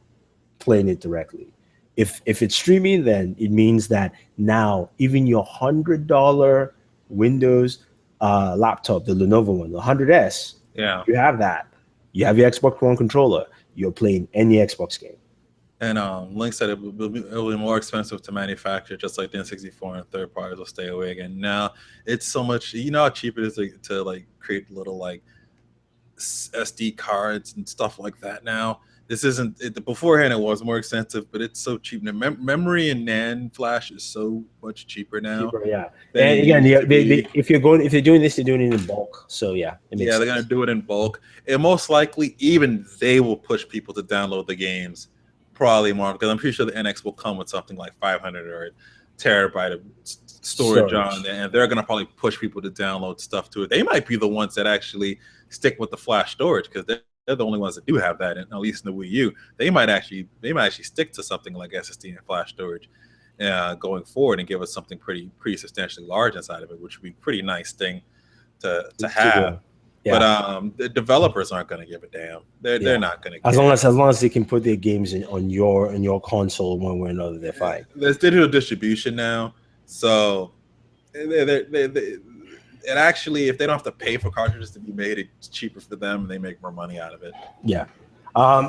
playing it directly? If it's streaming, then it means that now even your $100 Windows laptop, the Lenovo one, the 100S, you have that. You have your Xbox One controller. You're playing any Xbox game. And Link said it will be more expensive to manufacture, just like the N64 and third parties will stay away again. Now it's so much. You know how cheap it is to like create little like SD cards and stuff like that now. This isn't it, beforehand. It was more expensive, but it's so cheap now. Memory and NAND flash is so much cheaper now. And again, if they're doing this, they're doing it in bulk. So yeah, they're gonna do it in bulk, and most likely even they will push people to download the games, probably more because I'm pretty sure the NX will come with something like 500 or a terabyte of storage on there, and they're gonna probably push people to download stuff to it. They might be the ones that actually stick with the flash storage because they're the only ones that do have that, at least in the Wii U. They might actually stick to something like SSD and flash storage going forward and give us something pretty substantially large inside of it, which would be a pretty nice thing to have. But the developers aren't going to give a damn. They're not going to. As long as they can put their games on your console one way or another, they're fine. There's digital distribution now, so it actually, if they don't have to pay for cartridges to be made, it's cheaper for them and they make more money out of it. Yeah.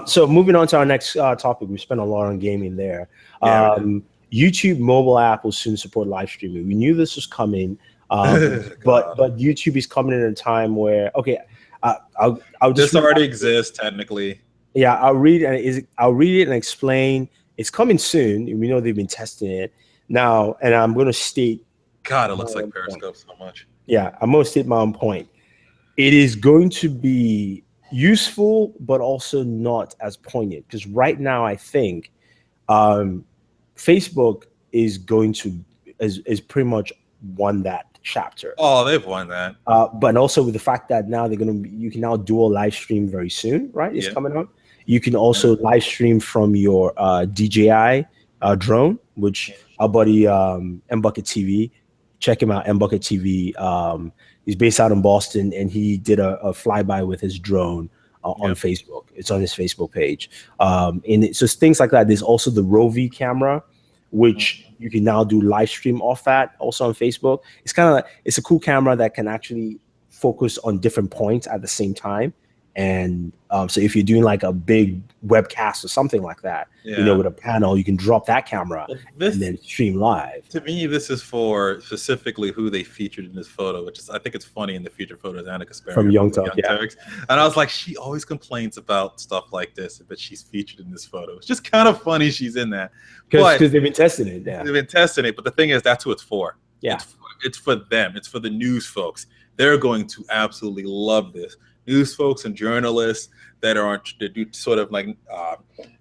So moving on to our next topic, we spent a lot on gaming there. YouTube mobile app will soon support live streaming. We knew this was coming, but YouTube is coming in a time where I'll just this already exists technically. Yeah, I'll read it and explain. It's coming soon. We know they've been testing it now, and I'm going to state. God, it looks like Periscope so much. Yeah, I'm going to state my own point. It is going to be useful, but also not as poignant. Because right now, I think Facebook is pretty much won that chapter. Oh, they've won that. But also with the fact that now you can now do a live stream very soon, right? It's coming up. You can also live stream from your DJI drone, which our buddy M-Bucket TV. Check him out, M-Bucket TV. He's based out in Boston, and he did a flyby with his drone on Facebook. It's on his Facebook page. And it's just things like that. There's also the Rovi camera, which you can now do live stream off that, also on Facebook. It's a cool camera that can actually focus on different points at the same time. And so if you're doing like a big webcast or something like that, with a panel, you can drop that camera and then stream live. To me, this is for specifically who they featured in this photo, which is, I think it's funny in the featured photos, Annika Sperry from Young Turks. And I was like, she always complains about stuff like this, but she's featured in this photo. It's just kind of funny she's in that. Because they've been testing it. Yeah. They've been testing it, but the thing is, that's who it's for. Yeah. It's for them. It's for the news folks. They're going to absolutely love this. News folks and journalists that do sort of like I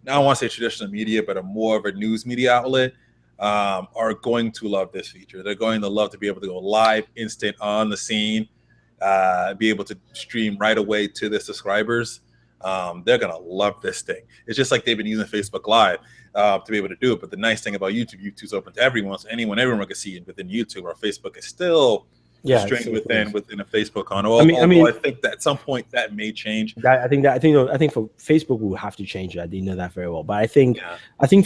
don't want to say traditional media, but more of a news media outlet are going to love this feature. They're going to love to be able to go live, instant, on the scene, be able to stream right away to their subscribers. They're gonna love this thing. It's just like they've been using Facebook Live to be able to do it. But the nice thing about YouTube's open to everyone, so everyone can see it within YouTube. Or Facebook is still constrained within a Facebook account. I think that at some point that may change. I think for Facebook we'll have to change that. They know that very well. But I think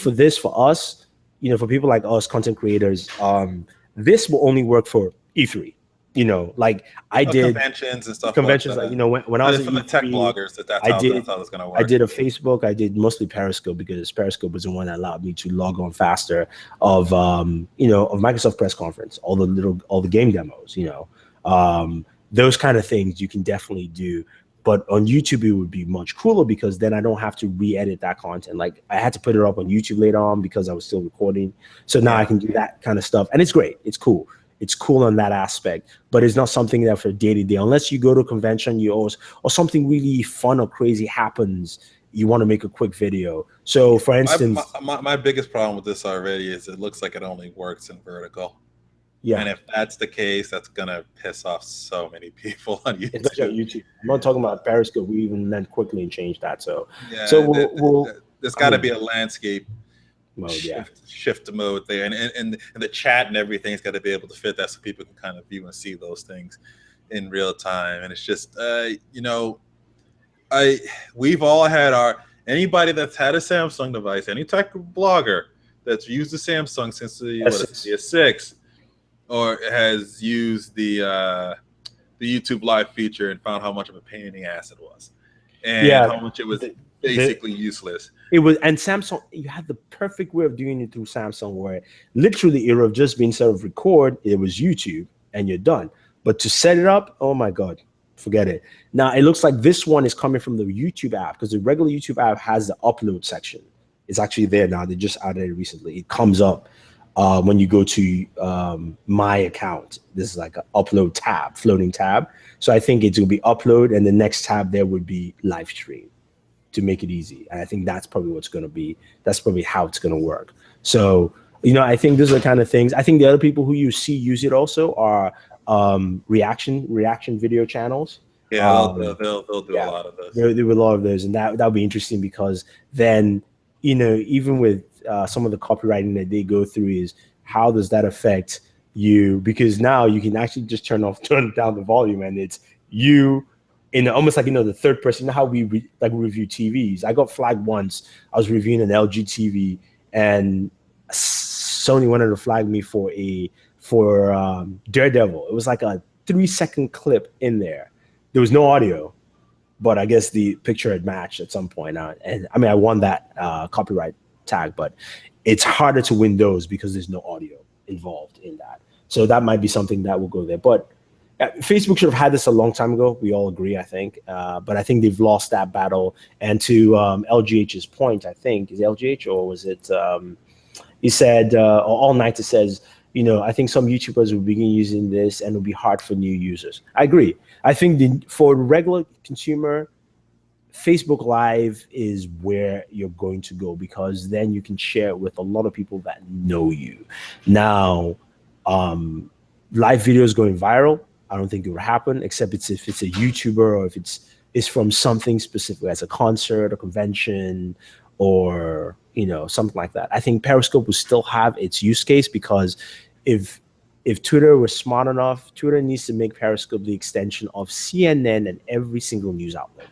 for us, for people like us, content creators, this will only work for E3. You know, like I did conventions and stuff like conventions, like, that. you know, when I was at For the tech E3, bloggers, I that's did how it's gonna I work. did a Facebook. I did mostly Periscope because Periscope was the one that allowed me to log on faster of you know, of Microsoft press conference, all the game demos, you know, those kind of things you can definitely do. But on YouTube, it would be much cooler because then I don't have to re-edit that content. Like I had to put it up on YouTube later on because I was still recording. So now I can do that kind of stuff, and it's great. It's cool. It's cool on that aspect, but it's not something that for day to day. Unless you go to a convention, you always, or something really fun or crazy happens, you want to make a quick video. So, for instance, my biggest problem with this already is it looks like it only works in vertical. yeah, And if that's the case, that's gonna piss off so many people on YouTube. especially on YouTube. I'm not talking about Periscope. We even then quickly changed that. So, Yeah, so we'll there's got to be a landscape mode, yeah. shift mode there, and the chat and everything's got to be able to fit that so people can kind of view and see those things in real time. And it's just you know, we've all had anybody that's had a Samsung device, any tech blogger that's used the Samsung since the S6, or has used the YouTube Live feature and found how much of a pain in the ass it was, and how much it was basically useless. It was, and Samsung, you had the perfect way of doing it through Samsung, where literally it would have just been sort of record, it was YouTube, and you're done. But to set it up, oh my God, forget it. Now it looks like this one is coming from the YouTube app, because the regular YouTube app has the upload section. It's actually there now. They just added it recently. It comes up when you go to my account. This is like an upload tab, floating tab. So I think it will be upload, and the next tab there would be live stream, to make it easy. And I think that's probably what's going to be, that's probably how it's going to work. So, you know, I think those are the kind of things. I think the other people who you see use it also are reaction video channels. Yeah, they'll do a lot of those. They'll do a lot of those, and that'll be interesting, because then, you know, even with some of the copywriting that they go through, is how does that affect you? Because now you can actually just turn down the volume, and it's you in almost like, you know, the third person. You know how we review TVs. I got flagged once. I was reviewing an LG TV, and Sony wanted to flag me for Daredevil. It was like a 3-second clip in there. There was no audio, but I guess the picture had matched at some point. And I mean, I won that copyright tag, but it's harder to win those because there's no audio involved in that. So that might be something that will go there. But Facebook should have had this a long time ago. We all agree, I think. But I think they've lost that battle. And to LGH's point, I think, is it LGH, or was it, he said, All Nighter says, you know, I think some YouTubers will begin using this and it'll be hard for new users. I agree. I think for regular consumer, Facebook Live is where you're going to go, because then you can share it with a lot of people that know you. Now, live videos going viral, I don't think it would happen, except if it's a YouTuber, or if it's from something specific, as a concert, a convention, or, you know, something like that. I think Periscope will still have its use case, because if Twitter was smart enough, Twitter needs to make Periscope the extension of CNN and every single news outlet.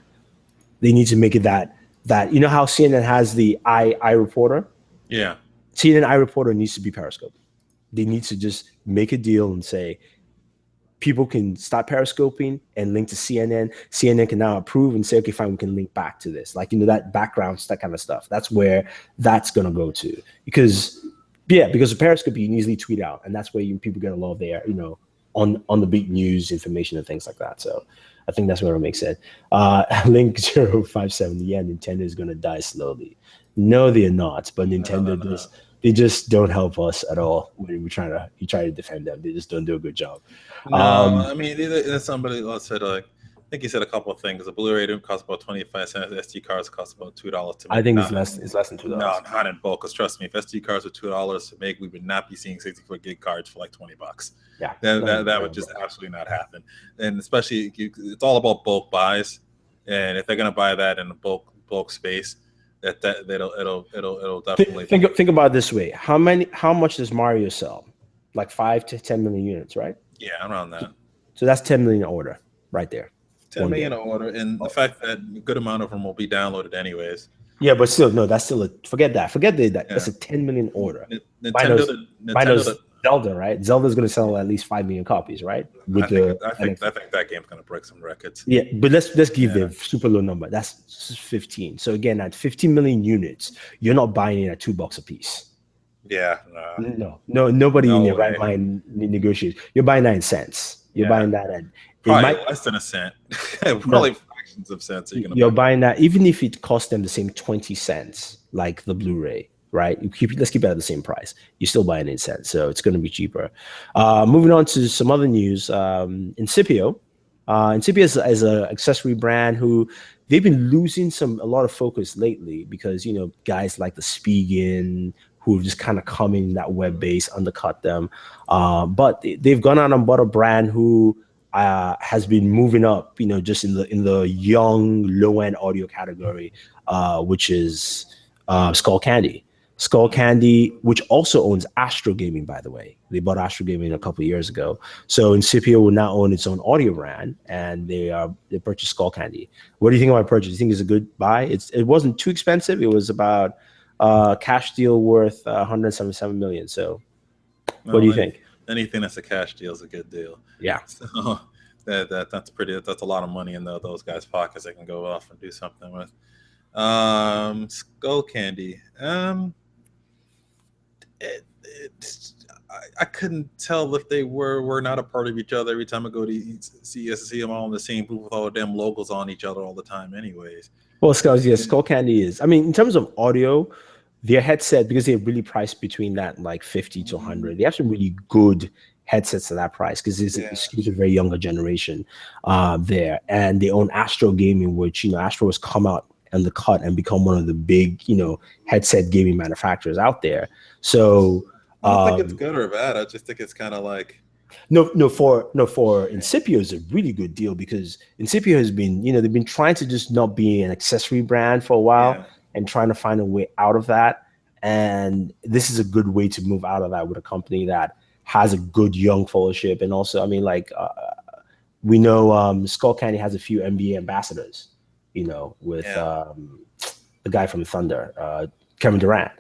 They need to make it that you know how CNN has the iReporter? Yeah. CNN iReporter needs to be Periscope. They need to just make a deal and say, people can start periscoping and link to CNN. CNN can now approve and say, okay, fine, we can link back to this. Like, you know, that background, that kind of stuff. That's where that's going to go to. Because of Periscope, you can easily tweet out. And that's where people get a lot of their, you know, on the big news information and things like that. So I think that's where it makes sense. Link 057, yeah, Nintendo is going to die slowly. No, they're not. But Nintendo they just don't help us at all when you try to defend them. They just don't do a good job. No, I mean, there's somebody else said, like, I think he said a couple of things. A Blu-ray didn't cost about 25 cents. SD cards cost about $2 to make. I think it's less than $2. No, not in bulk. Because trust me, if SD cards were $2 to make, we would not be seeing 64 gig cards for like $20. Yeah, that would just absolutely not happen. And especially, it's all about bulk buys. And if they're gonna buy that in a bulk space, it'll definitely think about it this way. How much does Mario sell? Like 5 to 10 million units, right? Yeah, around that. So that's 10 million order right there. 10 million order, and the fact that a good amount of them will be downloaded anyways. Yeah, but still, no, that's still forget that. Forget that. That's a 10 million order. Nintendo, Zelda, right? Zelda's going to sell at least 5 million copies, right? I think that game's going to break some records. Yeah, but let's give the super low number. That's 15. So again, at 15 million units, you're not buying it at $2 a piece. Yeah, nobody in their right mind negotiates. You're buying 9 cents. You're buying that at probably less than a cent. Probably fractions of cents. You're buying that even if it costs them the same 20 cents, like the Blu-ray, right? Let's keep it at the same price. You're still buying 8 cents, so it's going to be cheaper. Moving on to some other news. Incipio. Incipio is an accessory brand who they've been losing a lot of focus lately because guys like the Spigen who have just kind of come in that web base, undercut them. But they've gone out and bought a brand who has been moving up, just in the young low end audio category, which is Skullcandy. Skullcandy, which also owns Astro Gaming, by the way. They bought Astro Gaming a couple of years ago. So Incipio will now own its own audio brand, and they purchased Skullcandy. What do you think about purchase? Do you think it's a good buy? It wasn't too expensive. It was about cash deal worth 177 million. So what do you think? Anything that's a cash deal is a good deal. Yeah. So that's a lot of money in those guys' pockets they can go off and do something with. Skullcandy. I couldn't tell if they were not a part of each other. Every time I go to see them all in the same booth with all the damn logos on each other all the time anyways. Well, Skullcandy is, in terms of audio, their headset, because they're really priced between that like 50 to 100, they have some really good headsets at that price because it's a very younger generation there. And they own Astro Gaming, which, Astro has come out and the cut and become one of the big, headset gaming manufacturers out there. So I don't think it's good or bad. I just think it's kind of like for Incipio is a really good deal because Incipio has been, they've been trying to just not be an accessory brand for a while and trying to find a way out of that. And this is a good way to move out of that with a company that has a good young followership. And also, we know Skullcandy has a few NBA ambassadors, with the guy from Thunder, Kevin Durant,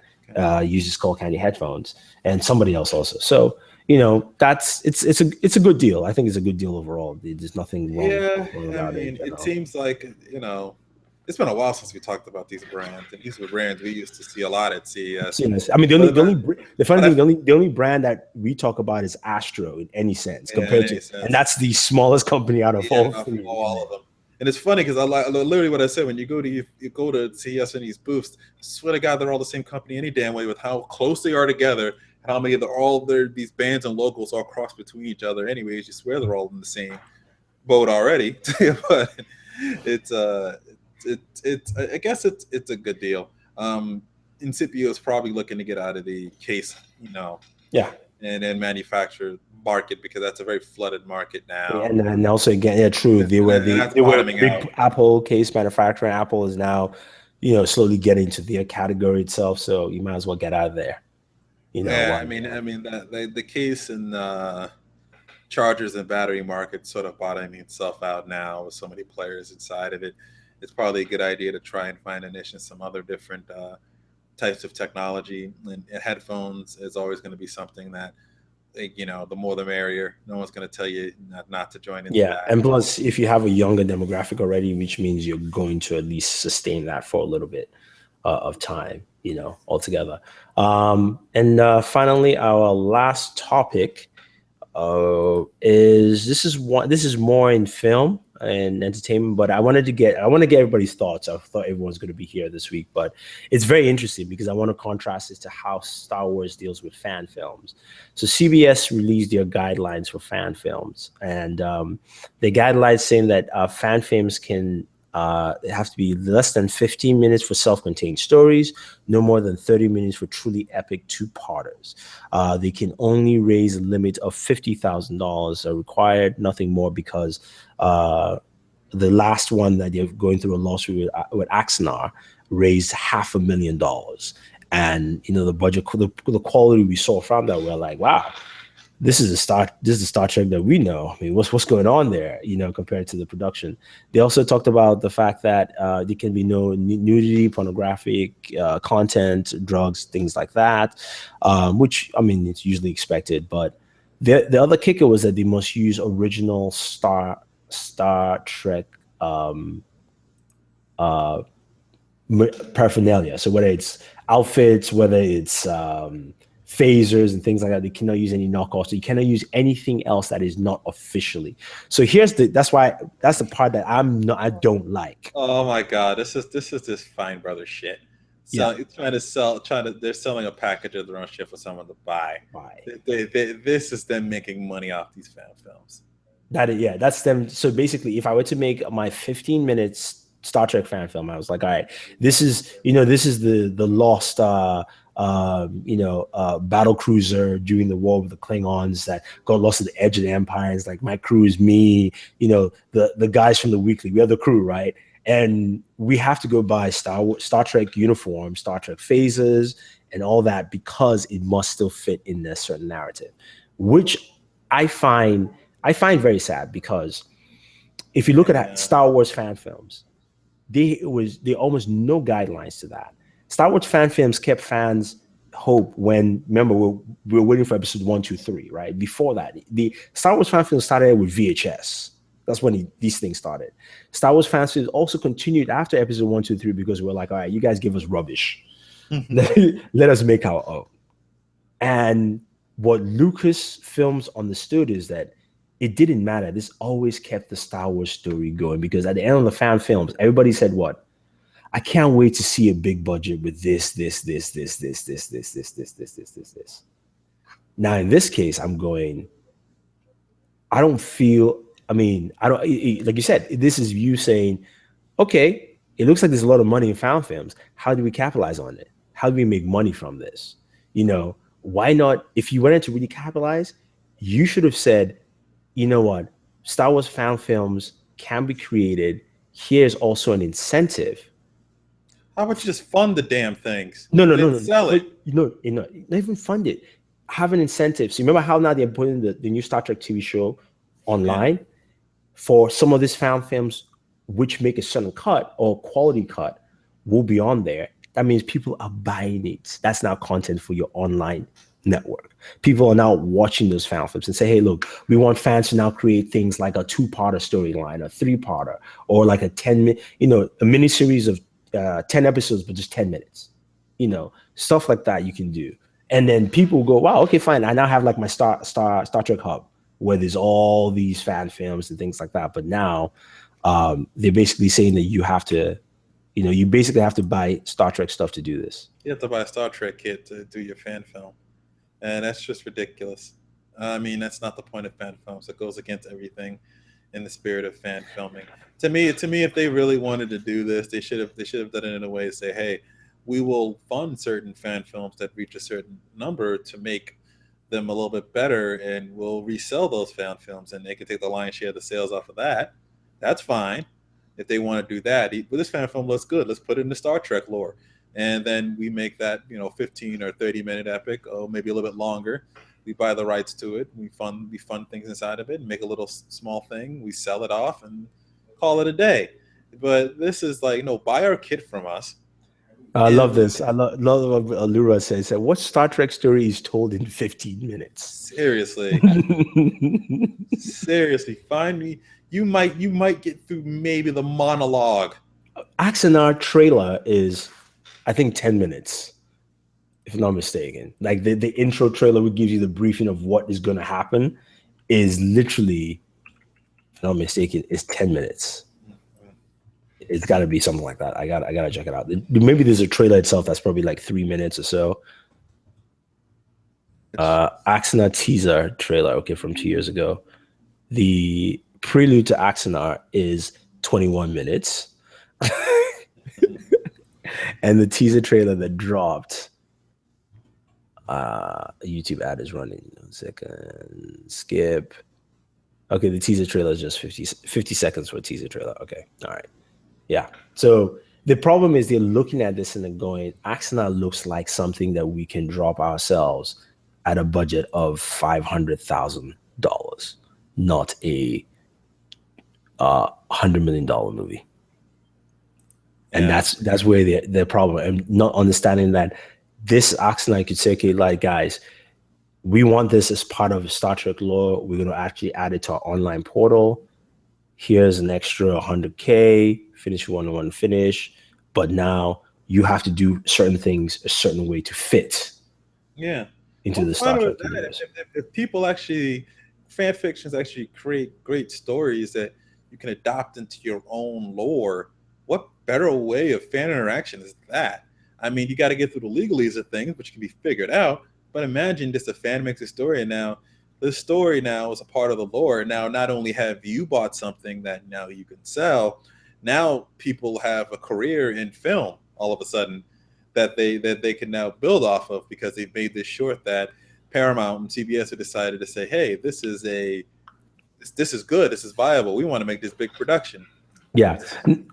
uses Skullcandy headphones, and somebody else also. So it's a good deal. I think it's a good deal overall. There's nothing wrong about it. It seems like it's been a while since we talked about these brands, and these were brands we used to see a lot at CES. The only brand that we talk about is Astro in any sense and that's the smallest company out of all of them. And it's funny because I like literally what I said. When you go to CES in these booths, I swear to God, they're all the same company any damn way with how close they are together, how many of these bands and logos all cross between each other. Anyways, you swear they're all in the same boat already. But I guess it's a good deal. Incipio is probably looking to get out of the case, and then manufacture market because that's a very flooded market now. And also again, true. They were big Apple case manufacturer. Apple is now, slowly getting to their category itself. So you might as well get out of there. The case and chargers and battery market sort of bottoming itself out now with so many players inside of it. It's probably a good idea to try and find a niche in some other different types of technology. And headphones is always going to be something that, the more the merrier. No one's going to tell you not to join in. Yeah, and plus, if you have a younger demographic already, which means you're going to at least sustain that for a little bit of time, altogether. And finally, our last topic is this is more in film and entertainment, but I want to get everybody's thoughts. I thought everyone's going to be here this week, but it's very interesting because I want to contrast this to how Star Wars deals with fan films. So CBS released their guidelines for fan films, and the guidelines saying that fan films can have to be less than 15 minutes for self-contained stories, no more than 30 minutes for truly epic two-parters. They can only raise a limit of $50,000 required, nothing more, because the last one that they're going through a lawsuit with Axanar raised $500,000. And the budget, the quality we saw from that, we're like, wow, this is the Star Trek that we know. I mean, what's going on there, compared to the production. They also talked about the fact that there can be no nudity, pornographic content, drugs, things like that, which, I mean, it's usually expected. But the other kicker was that they must use original Star Trek paraphernalia. So whether it's outfits, whether it's phasers and things like that, they cannot use any knockoffs. So you cannot use anything else that is not officially. So that's the part that I don't like. Oh my God, this is this Fine Brother shit. So they're selling a package of their own shit for someone to buy. This is them making money off these fan films. That's them. So basically, if I were to make my 15 minutes Star Trek fan film, I was like, all right, this is the lost battle cruiser during the war with the Klingons that got lost at the edge of the Empire. It's like, my crew is me, the guys from the Weekly, we are the crew, right? And we have to go buy Star Trek uniforms, Star Trek phasers, and all that, because it must still fit in a certain narrative, which I find very sad, because if you look at Star Wars fan films, there almost no guidelines to that. Star Wars fan films kept fans hope when, remember, we were waiting for episode 1, 2, 3, right? Before that, the Star Wars fan films started with VHS. That's when these things started. Star Wars fan films also continued after episode 1, 2, 3, because we're like, all right, you guys give us rubbish. Let us make our own. And what Lucasfilms understood is that it didn't matter. This always kept the Star Wars story going, because at the end of the fan films, everybody said, what? I can't wait to see a big budget with this. Now, in this case, I'm going, I don't feel, I mean, I don't, like you said, this is you saying, okay, it looks like there's a lot of money in fan films. How do we capitalize on it? How do we make money from this? Why not? If you wanted to really capitalize, you should have said, you know what? Star Wars fan films can be created. Here's also an incentive. How about you just fund the damn things? No. Sell it. Not even fund it. Have an incentive. So remember how now they're putting the new Star Trek TV show online for some of these fan films, which make a certain cut or quality cut, will be on there. That means people are buying it. That's now content for your online network. People are now watching those fan films and say, hey, look, we want fans to now create things like a 2-parter storyline, a 3-parter, or like a 10-minute, a mini series of 10 episodes, but just 10 minutes, stuff like that you can do. And then people go, wow, okay, fine. I now have like my Star Trek hub where there's all these fan films and things like that. But now they're basically saying that you have to, you basically have to buy Star Trek stuff to do this. You have to buy a Star Trek kit to do your fan film. And that's just ridiculous. I mean, that's not the point of fan films. It goes against everything in the spirit of fan filming. To me, if they really wanted to do this, they should have done it in a way to say, hey, we will fund certain fan films that reach a certain number to make them a little bit better, and we'll resell those fan films, and they can take the lion's share of the sales off of that. That's fine if they want to do that. But this fan film looks good. Let's put it in the Star Trek lore. And then we make that, 15 or 30-minute epic, or maybe a little bit longer. We buy the rights to it. We fund things inside of it and make a little small thing. We sell it off and call it a day. But this is like, buy our kit from us. I love this. I love what Allura says. What Star Trek story is told in 15 minutes? Seriously. Seriously. Find me. You might get through maybe the monologue. Axanar trailer is, I think, 10 minutes, if I'm not mistaken. Like the intro trailer, which gives you the briefing of what is going to happen, is literally, if I'm not mistaken, is 10 minutes. It's got to be something like that. I gotta check it out. Maybe there's a trailer itself that's probably like 3 minutes or so. Axanar teaser trailer, okay, from 2 years ago. The prelude to Axanar is 21 minutes. And the teaser trailer that dropped, a YouTube ad is running. 1 second, skip. Okay, the teaser trailer is just 50 seconds for a teaser trailer. Okay, all right. Yeah. So the problem is they're looking at this and they're going, Axanar looks like something that we can drop ourselves at a budget of $500,000, not a $100 million movie. And that's where the problem, and not understanding that this action, I could say, okay, like, guys, we want this as part of Star Trek lore. We're going to actually add it to our online portal. Here's an extra 100K, finish one finish. But now you have to do certain things a certain way to fit into the Star Trek universe. If people actually, fan fictions actually create great stories that you can adopt into your own lore, what better way of fan interaction is that? I mean, you got to get through the legalese of things, which can be figured out. But imagine just a fan makes a story, and now this story now is a part of the lore. Now, not only have you bought something that now you can sell, now people have a career in film all of a sudden that they can now build off of, because they've made this short that Paramount and CBS have decided to say, hey, this is good, this is viable, we want to make this big production. Yeah,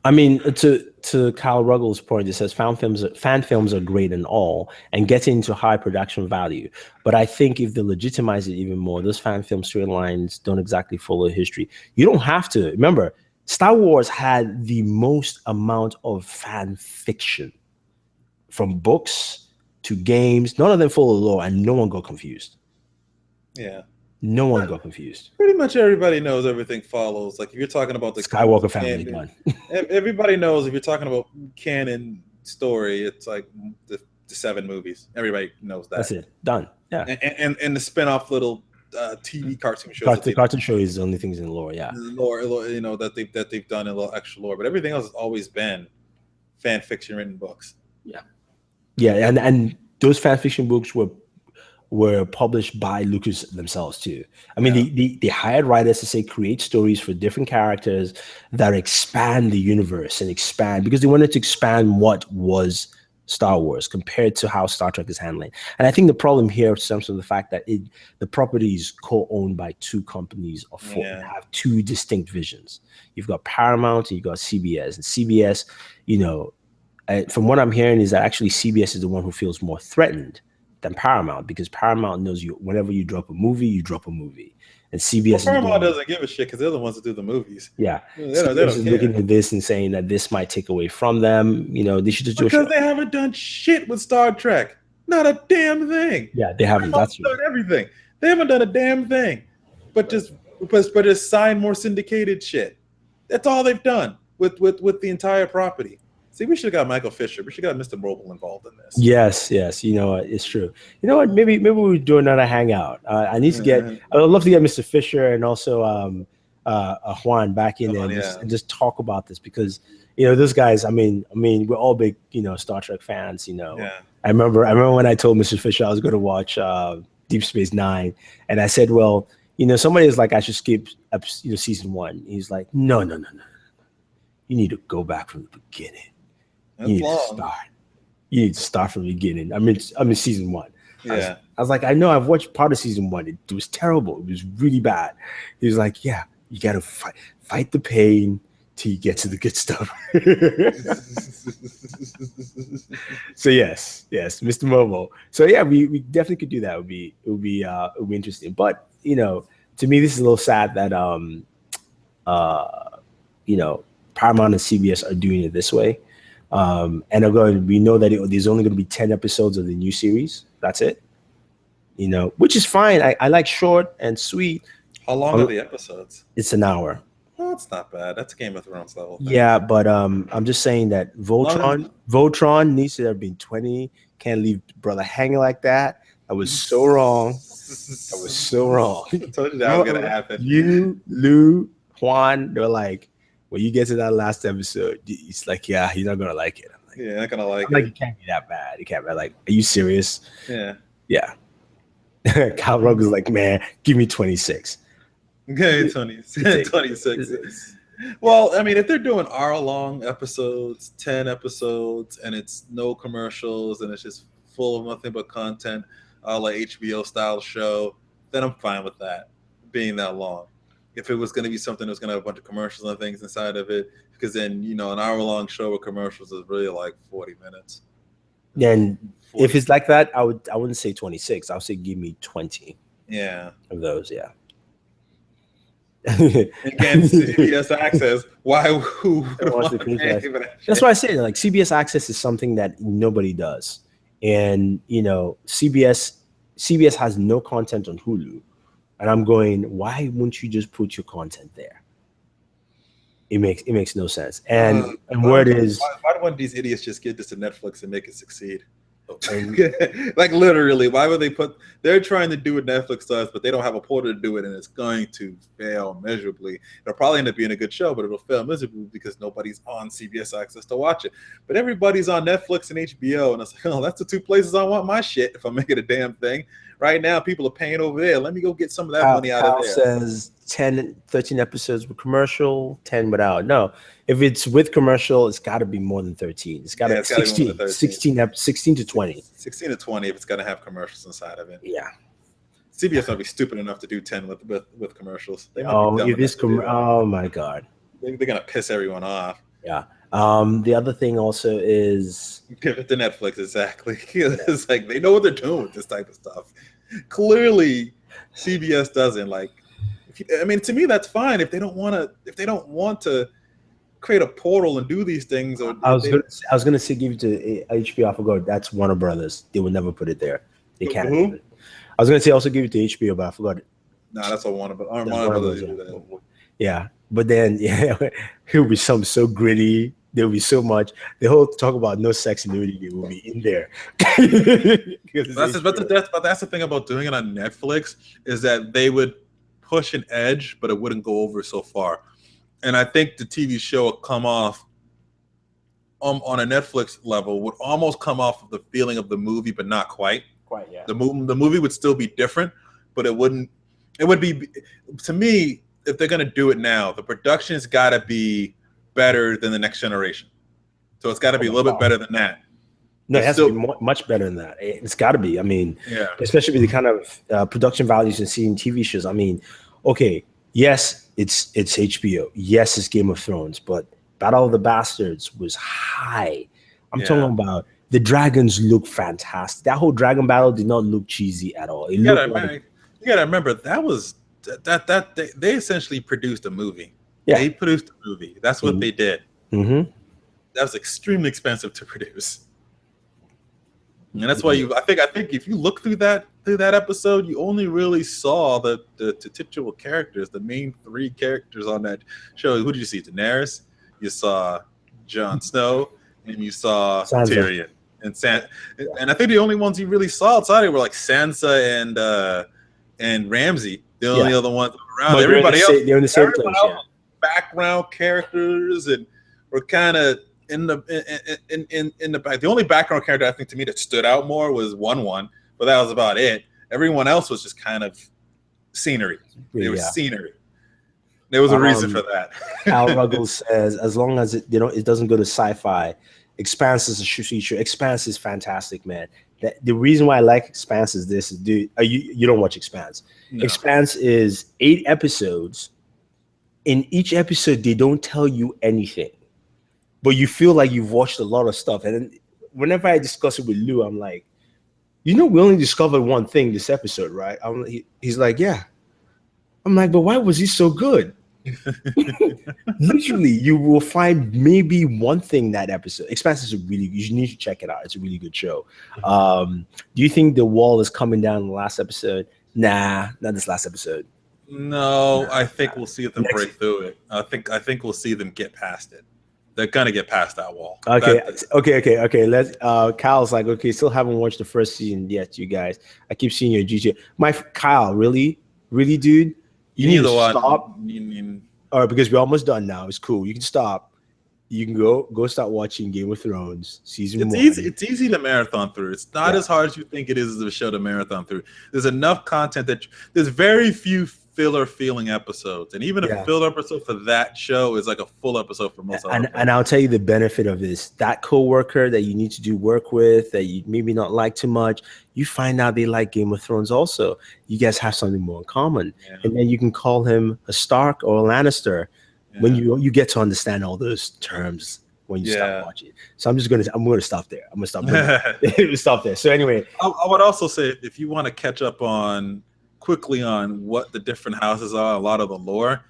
I mean, to Kyle Ruggles' point, it says fan films are great and all, and getting into high production value. But I think if they legitimize it even more, those fan film storylines don't exactly follow history. You don't have to. Remember, Star Wars had the most amount of fan fiction, from books to games. None of them follow lore, and no one got confused. Yeah. No one got confused. Pretty much everybody knows everything follows. Like if you're talking about the Skywalker family, done. Everybody knows if you're talking about canon story, it's like the 7 movies. Everybody knows that. That's it. Done. Yeah. And the spin-off little TV cartoon shows. The cartoon show is the only things in lore. Yeah. Lore, you know, that they've done a little extra lore, but everything else has always been fan fiction written books. Yeah. Yeah, and those fan fiction books were published by Lucas themselves too. I mean, they hired writers to say create stories for different characters that expand the universe and expand, because they wanted to expand what was Star Wars compared to how Star Trek is handling. And I think the problem here stems from the fact that the property is co-owned by 2 companies of 4 and have 2 distinct visions. You've got Paramount and you've got CBS. And CBS, you know, from what I'm hearing is that actually CBS is the one who feels more threatened than Paramount, because Paramount knows you whenever you drop a movie, and CBS Paramount doesn't give a shit because they're the ones that do the movies. Yeah, they don't looking at this and saying that this might take away from them. You know, they should just do a show. Because they haven't done shit with Star Trek, not a damn thing. Yeah, they haven't. That's done everything. They haven't done a damn thing, but just sign more syndicated shit. That's all they've done with the entire property. See, we should have got Michael Fisher. We should have got Mr. Mobile involved in this. Yes. You know what? It's true. You know what? Maybe we'll do another hangout. I need to get. I would love to get Mr. Fisher and also Juan back in there and just talk about this, because you know those guys. I mean, we're all big Star Trek fans. You know. Yeah. I remember when I told Mr. Fisher I was going to watch Deep Space Nine, and I said, well, somebody is like, I should skip season 1. He's like, no. You need to go back from the beginning. You need to start from the beginning. I'm in season 1. Yeah. I was like, I know, I've watched part of season 1. It was terrible. It was really bad. He was like, yeah, you got to fight the pain till you get to the good stuff. So yes, Mr. Mobile. So yeah, we definitely could do that. It would be interesting. But to me, this is a little sad that Paramount and CBS are doing it this way. And we know that there's only going to be 10 episodes of the new series. That's it. Which is fine. I like short and sweet. How long are the episodes? It's an hour. Oh, it's not bad. That's Game of Thrones level thing. Yeah, but I'm just saying that Voltron needs to have been 20. Can't leave brother hanging like that. I was so wrong. I told you that was gonna happen. You, Lou, Juan, they're like, when you get to that last episode, it's like, yeah, he's not gonna like it. I'm like, yeah, not gonna like it. Like, it can't be that bad. It can't be like, are you serious? Yeah. Kyle Ruggles is like, man, give me 26. Okay, 26. Well, I mean, if they're doing hour-long episodes, 10 episodes, and it's no commercials, and it's just full of nothing but content, like HBO-style show, then I'm fine with that being that long. If it was going to be something that was going to have a bunch of commercials and things inside of it, because then, an hour-long show with commercials is really like 40 minutes. Then 40. if it's like that, I wouldn't say 26. I would say give me 20 of those. Yeah. Again, CBS Access. Why? Who would want to pay for that? That's why I say like CBS Access is something that nobody does, and CBS has no content on Hulu, and I'm going, why wouldn't you just put your content there? It makes no sense. And where it is, why do one of these idiots just get this to Netflix and make it succeed? Like literally, why would they they're trying to do what Netflix does, but they don't have a portal to do it, and it's going to fail miserably. It'll probably end up being a good show, but it'll fail miserably because nobody's on CBS Access to watch it. But everybody's on Netflix and HBO, and it's like, oh, that's the two places I want my shit if I'm making a damn thing. Right now, people are paying over there. Let me go get some of that money out of there. Says 10, 13 episodes with commercial, 10 without. No, if it's with commercial, it's got to be more than 13. It's got to be 16 to 20. 16 to 20 if it's going to have commercials inside of it. Yeah. CBS might be stupid enough to do 10 with commercials. Oh my God. They're going to piss everyone off. Yeah. The other thing also is give it to Netflix. Exactly. It's like they know what they're doing with this type of stuff. Clearly, CBS doesn't. Like, to me, that's fine if they don't want to create a portal and do these things. Or I was gonna say give it to HBO. I forgot that's Warner Brothers. They would never put it there. They can't. Mm-hmm. I was gonna say also give it to HBO, but I forgot it. Nah, that's what Warner Brothers do. Yeah, but then it will be something so gritty. There will be so much. The whole talk about no sex and nudity will be in there. That's the thing about doing it on Netflix is that they would push an edge, but it wouldn't go over so far. And I think the TV show will come off on a Netflix level would almost come off of the feeling of the movie, but not quite. Quite, yeah. The movie would still be different, but it wouldn't. It would be, to me, if they're gonna do it now, the production's got to be better than the Next Generation. So it's got to be a little bit better than that. No, it has to be much better than that. It's got to be. I mean, especially with the kind of production values and seeing TV shows. I mean, okay, yes, it's HBO. Yes, it's Game of Thrones, but Battle of the Bastards was high. I'm talking about the dragons look fantastic. That whole dragon battle did not look cheesy at all. You gotta remember that they essentially produced a movie. Yeah. They produced a movie. That's what they did. Mm-hmm. That was extremely expensive to produce. And that's why I think if you look through that episode, you only really saw the titular characters, the main three characters on that show. Who did you see? Daenerys, you saw Jon Snow, and you saw Tyrion and and I think the only ones you really saw outside of were like Sansa and Ramsay. The only other ones around. But everybody else, they're in the same place. Background characters, and we're kind of in the back. The only background character I think to me that stood out more was 1-1, but that was about it. Everyone else was just kind of scenery. It was scenery. There was a reason for that. Al Ruggles says, as long as it doesn't go to sci-fi, Expanse is a feature. Expanse is fantastic, man. The reason why I like Expanse is this: you don't watch Expanse. No. Expanse is 8 episodes. In each episode, they don't tell you anything, but you feel like you've watched a lot of stuff. And whenever I discuss it with Lou, I'm like, we only discovered one thing this episode, right? He's like, yeah. I'm like, but why was he so good? Literally, you will find maybe one thing that episode. Expanse is you need to check it out. It's a really good show. Do you think the wall is coming down in the last episode? Nah, not this last episode. No, I think we'll see them break through it. I think we'll see them get past it. They're gonna get past that wall. Okay. Let's. Kyle's like, okay, still haven't watched the first season yet, you guys. I keep seeing your GTA. Kyle, really, dude. You need to stop. All right, because we're almost done now. It's cool. You can stop. You can go start watching Game of Thrones season 1. It's easy to marathon through. It's not as hard as you think it is as a show to marathon through. There's enough content that there's very few filler feeling episodes, and even a filler episode for that show is like a full episode for most. And I'll tell you the benefit of this: that coworker that you need to do work with that you maybe not like too much, you find out they like Game of Thrones also. You guys have something more in common, and then you can call him a Stark or a Lannister when you get to understand all those terms when you stop watching. So I'm going to stop there. I'm going to stop there. So anyway, I would also say if you want to catch up quickly on what the different houses are, a lot of the lore,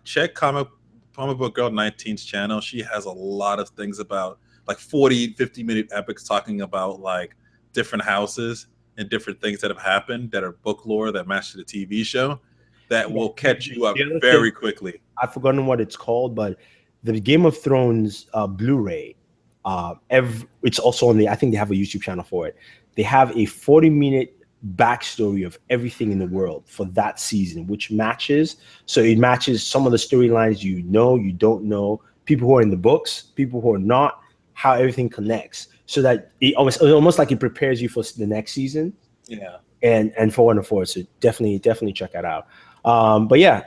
check Comic Book Girl 19's channel. She has a lot of things about like 50-minute epics talking about like different houses and different things that have happened that are book lore that match to the TV show that will catch you up very quickly. I've forgotten what it's called, but the Game of Thrones Blu-ray, it's also on I think they have a YouTube channel for it. They have a 40-minute backstory of everything in the world for that season, which matches. So it matches some of the storylines you don't know, people who are in the books, people who are not, how everything connects, so that it almost like it prepares you for the next season. Yeah. And forward and forward. So definitely check that out. But yeah,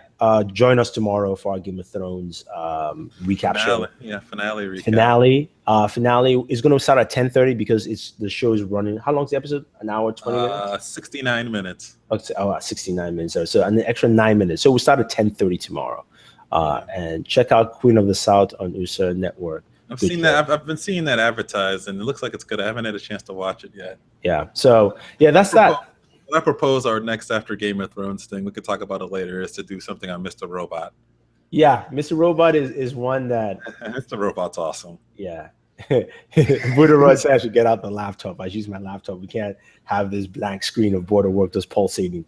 join us tomorrow for our Game of Thrones recap show. Yeah, finale recap. Finale is going to start at 10:30 because the show is running. How long is the episode? An hour, 20 minutes? 69 minutes. 69 minutes. So an extra 9 minutes. So we start at 10:30 tomorrow. And check out Queen of the South on USA Network. I've seen that. I've been seeing that advertised, and it looks like it's good. I haven't had a chance to watch it yet. Yeah. So yeah, that's that. I propose our next after Game of Thrones thing, we could talk about it later, is to do something on Mr. Robot. Yeah, Mr. Robot is one that Mr. Robot's awesome. Yeah. Booredatwork said I should get out the laptop. I use my laptop. We can't have this blank screen of Booredatwork just pulsating.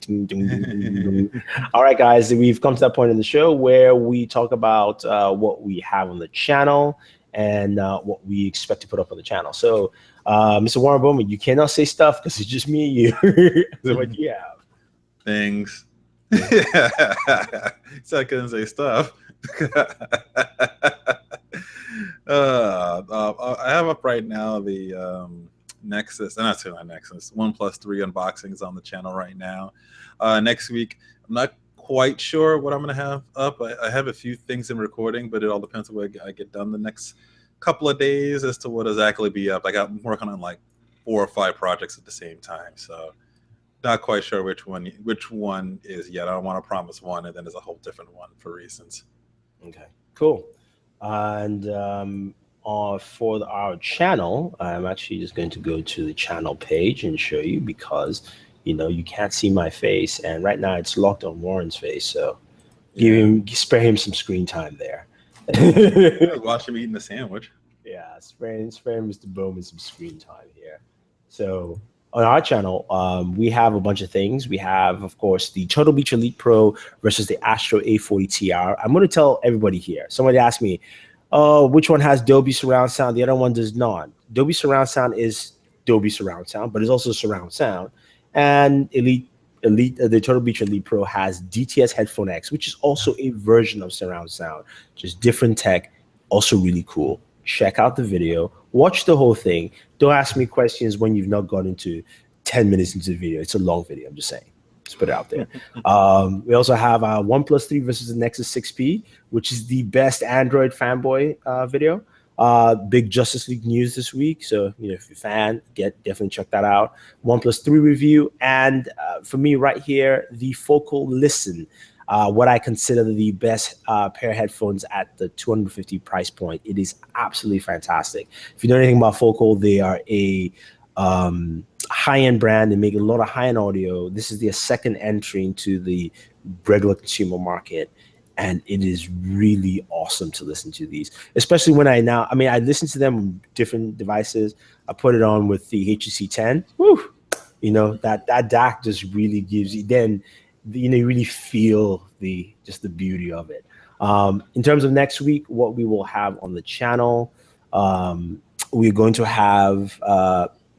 All right, guys, we've come to that point in the show where we talk about what we have on the channel and what we expect to put up on the channel. So, Mr. Warren Bowman, you cannot say stuff because it's just me and you. So what do you have? Things. So I couldn't say stuff. I have up right now the Nexus, not Nexus, OnePlus 3 unboxings on the channel right now. Next week, I'm not quite sure what I'm going to have up. I have a few things in recording, but it all depends on what I get done the next couple of days as to what exactly be up. I'm working on like 4 or 5 projects at the same time, so not quite sure which one is yet. I don't want to promise one and then there's a whole different one for reasons. Okay, cool. And for our channel, I'm actually just going to go to the channel page and show you, because you can't see my face, and right now it's locked on Warren's face, so spare him some screen time there. Watch him eating the sandwich. Yeah, spare Mr. Bowman some screen time here. So on our channel, we have a bunch of things. We have, of course, the Turtle Beach Elite Pro versus the Astro A40 TR. I'm going to tell everybody here. Somebody asked me, which one has Dolby surround sound? The other one does not. Dolby surround sound is Dolby surround sound, but it's also surround sound. And the Turtle Beach Elite Pro has DTS Headphone X, which is also a version of surround sound, just different tech, also really cool. Check out the video, watch the whole thing. Don't ask me questions when you've not gone into 10 minutes into the video. It's a long video, I'm just saying. Just put it out there. We also have OnePlus 3 versus the Nexus 6P, which is the best Android fanboy video. Big Justice League news this week, so if you're a fan, definitely check that out. OnePlus 3 review, and for me right here, the Focal Listen, what I consider the best pair of headphones at the $250 price point. It is absolutely fantastic. If you know anything about Focal, they are a high-end brand. They make a lot of high-end audio. This is their second entry into the regular consumer market. And it is really awesome to listen to these, especially when I listen to them on different devices. I put it on with the HTC 10. Woo! That DAC just really gives you, then, you really feel the beauty of it. In terms of next week, what we will have on the channel, we're going to have,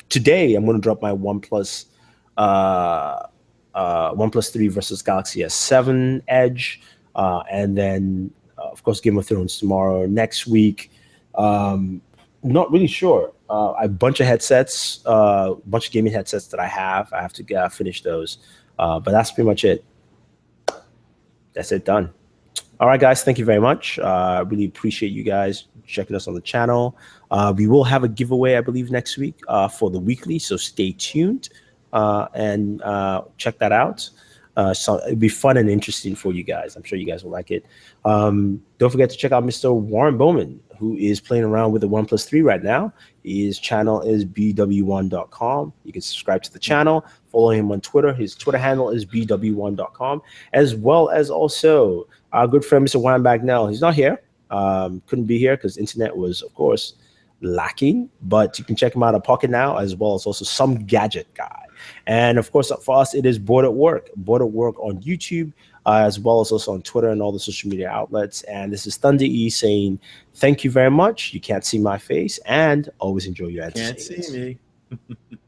today, I'm going to drop my OnePlus 3 versus Galaxy S7 Edge. And then, of course, Game of Thrones tomorrow. Next week, not really sure. A bunch of headsets, a bunch of gaming headsets that I have. I have to finish those. But that's pretty much it. That's it, done. All right, guys, thank you very much. I really appreciate you guys checking us on the channel. We will have a giveaway, I believe, next week for the weekly, so stay tuned and check that out. So it'd be fun and interesting for you guys. I'm sure you guys will like it. Don't forget to check out Mr. Warren Bowman, who is playing around with the OnePlus 3 right now. His channel is bw1.com. You can subscribe to the channel, follow him on Twitter. His Twitter handle is bw1.com, as well as also our good friend Mr. Weinbach now. He's not here. Couldn't be here because internet was, of course, lacking, but you can check him out at Pocket Now, as well as also Some Gadget Guy. And of course, for us, it is Boored at Work on YouTube, as well as also on Twitter and all the social media outlets. And this is Thunder E saying thank you very much. You can't see my face, and always enjoy your entertainment. Can't see me.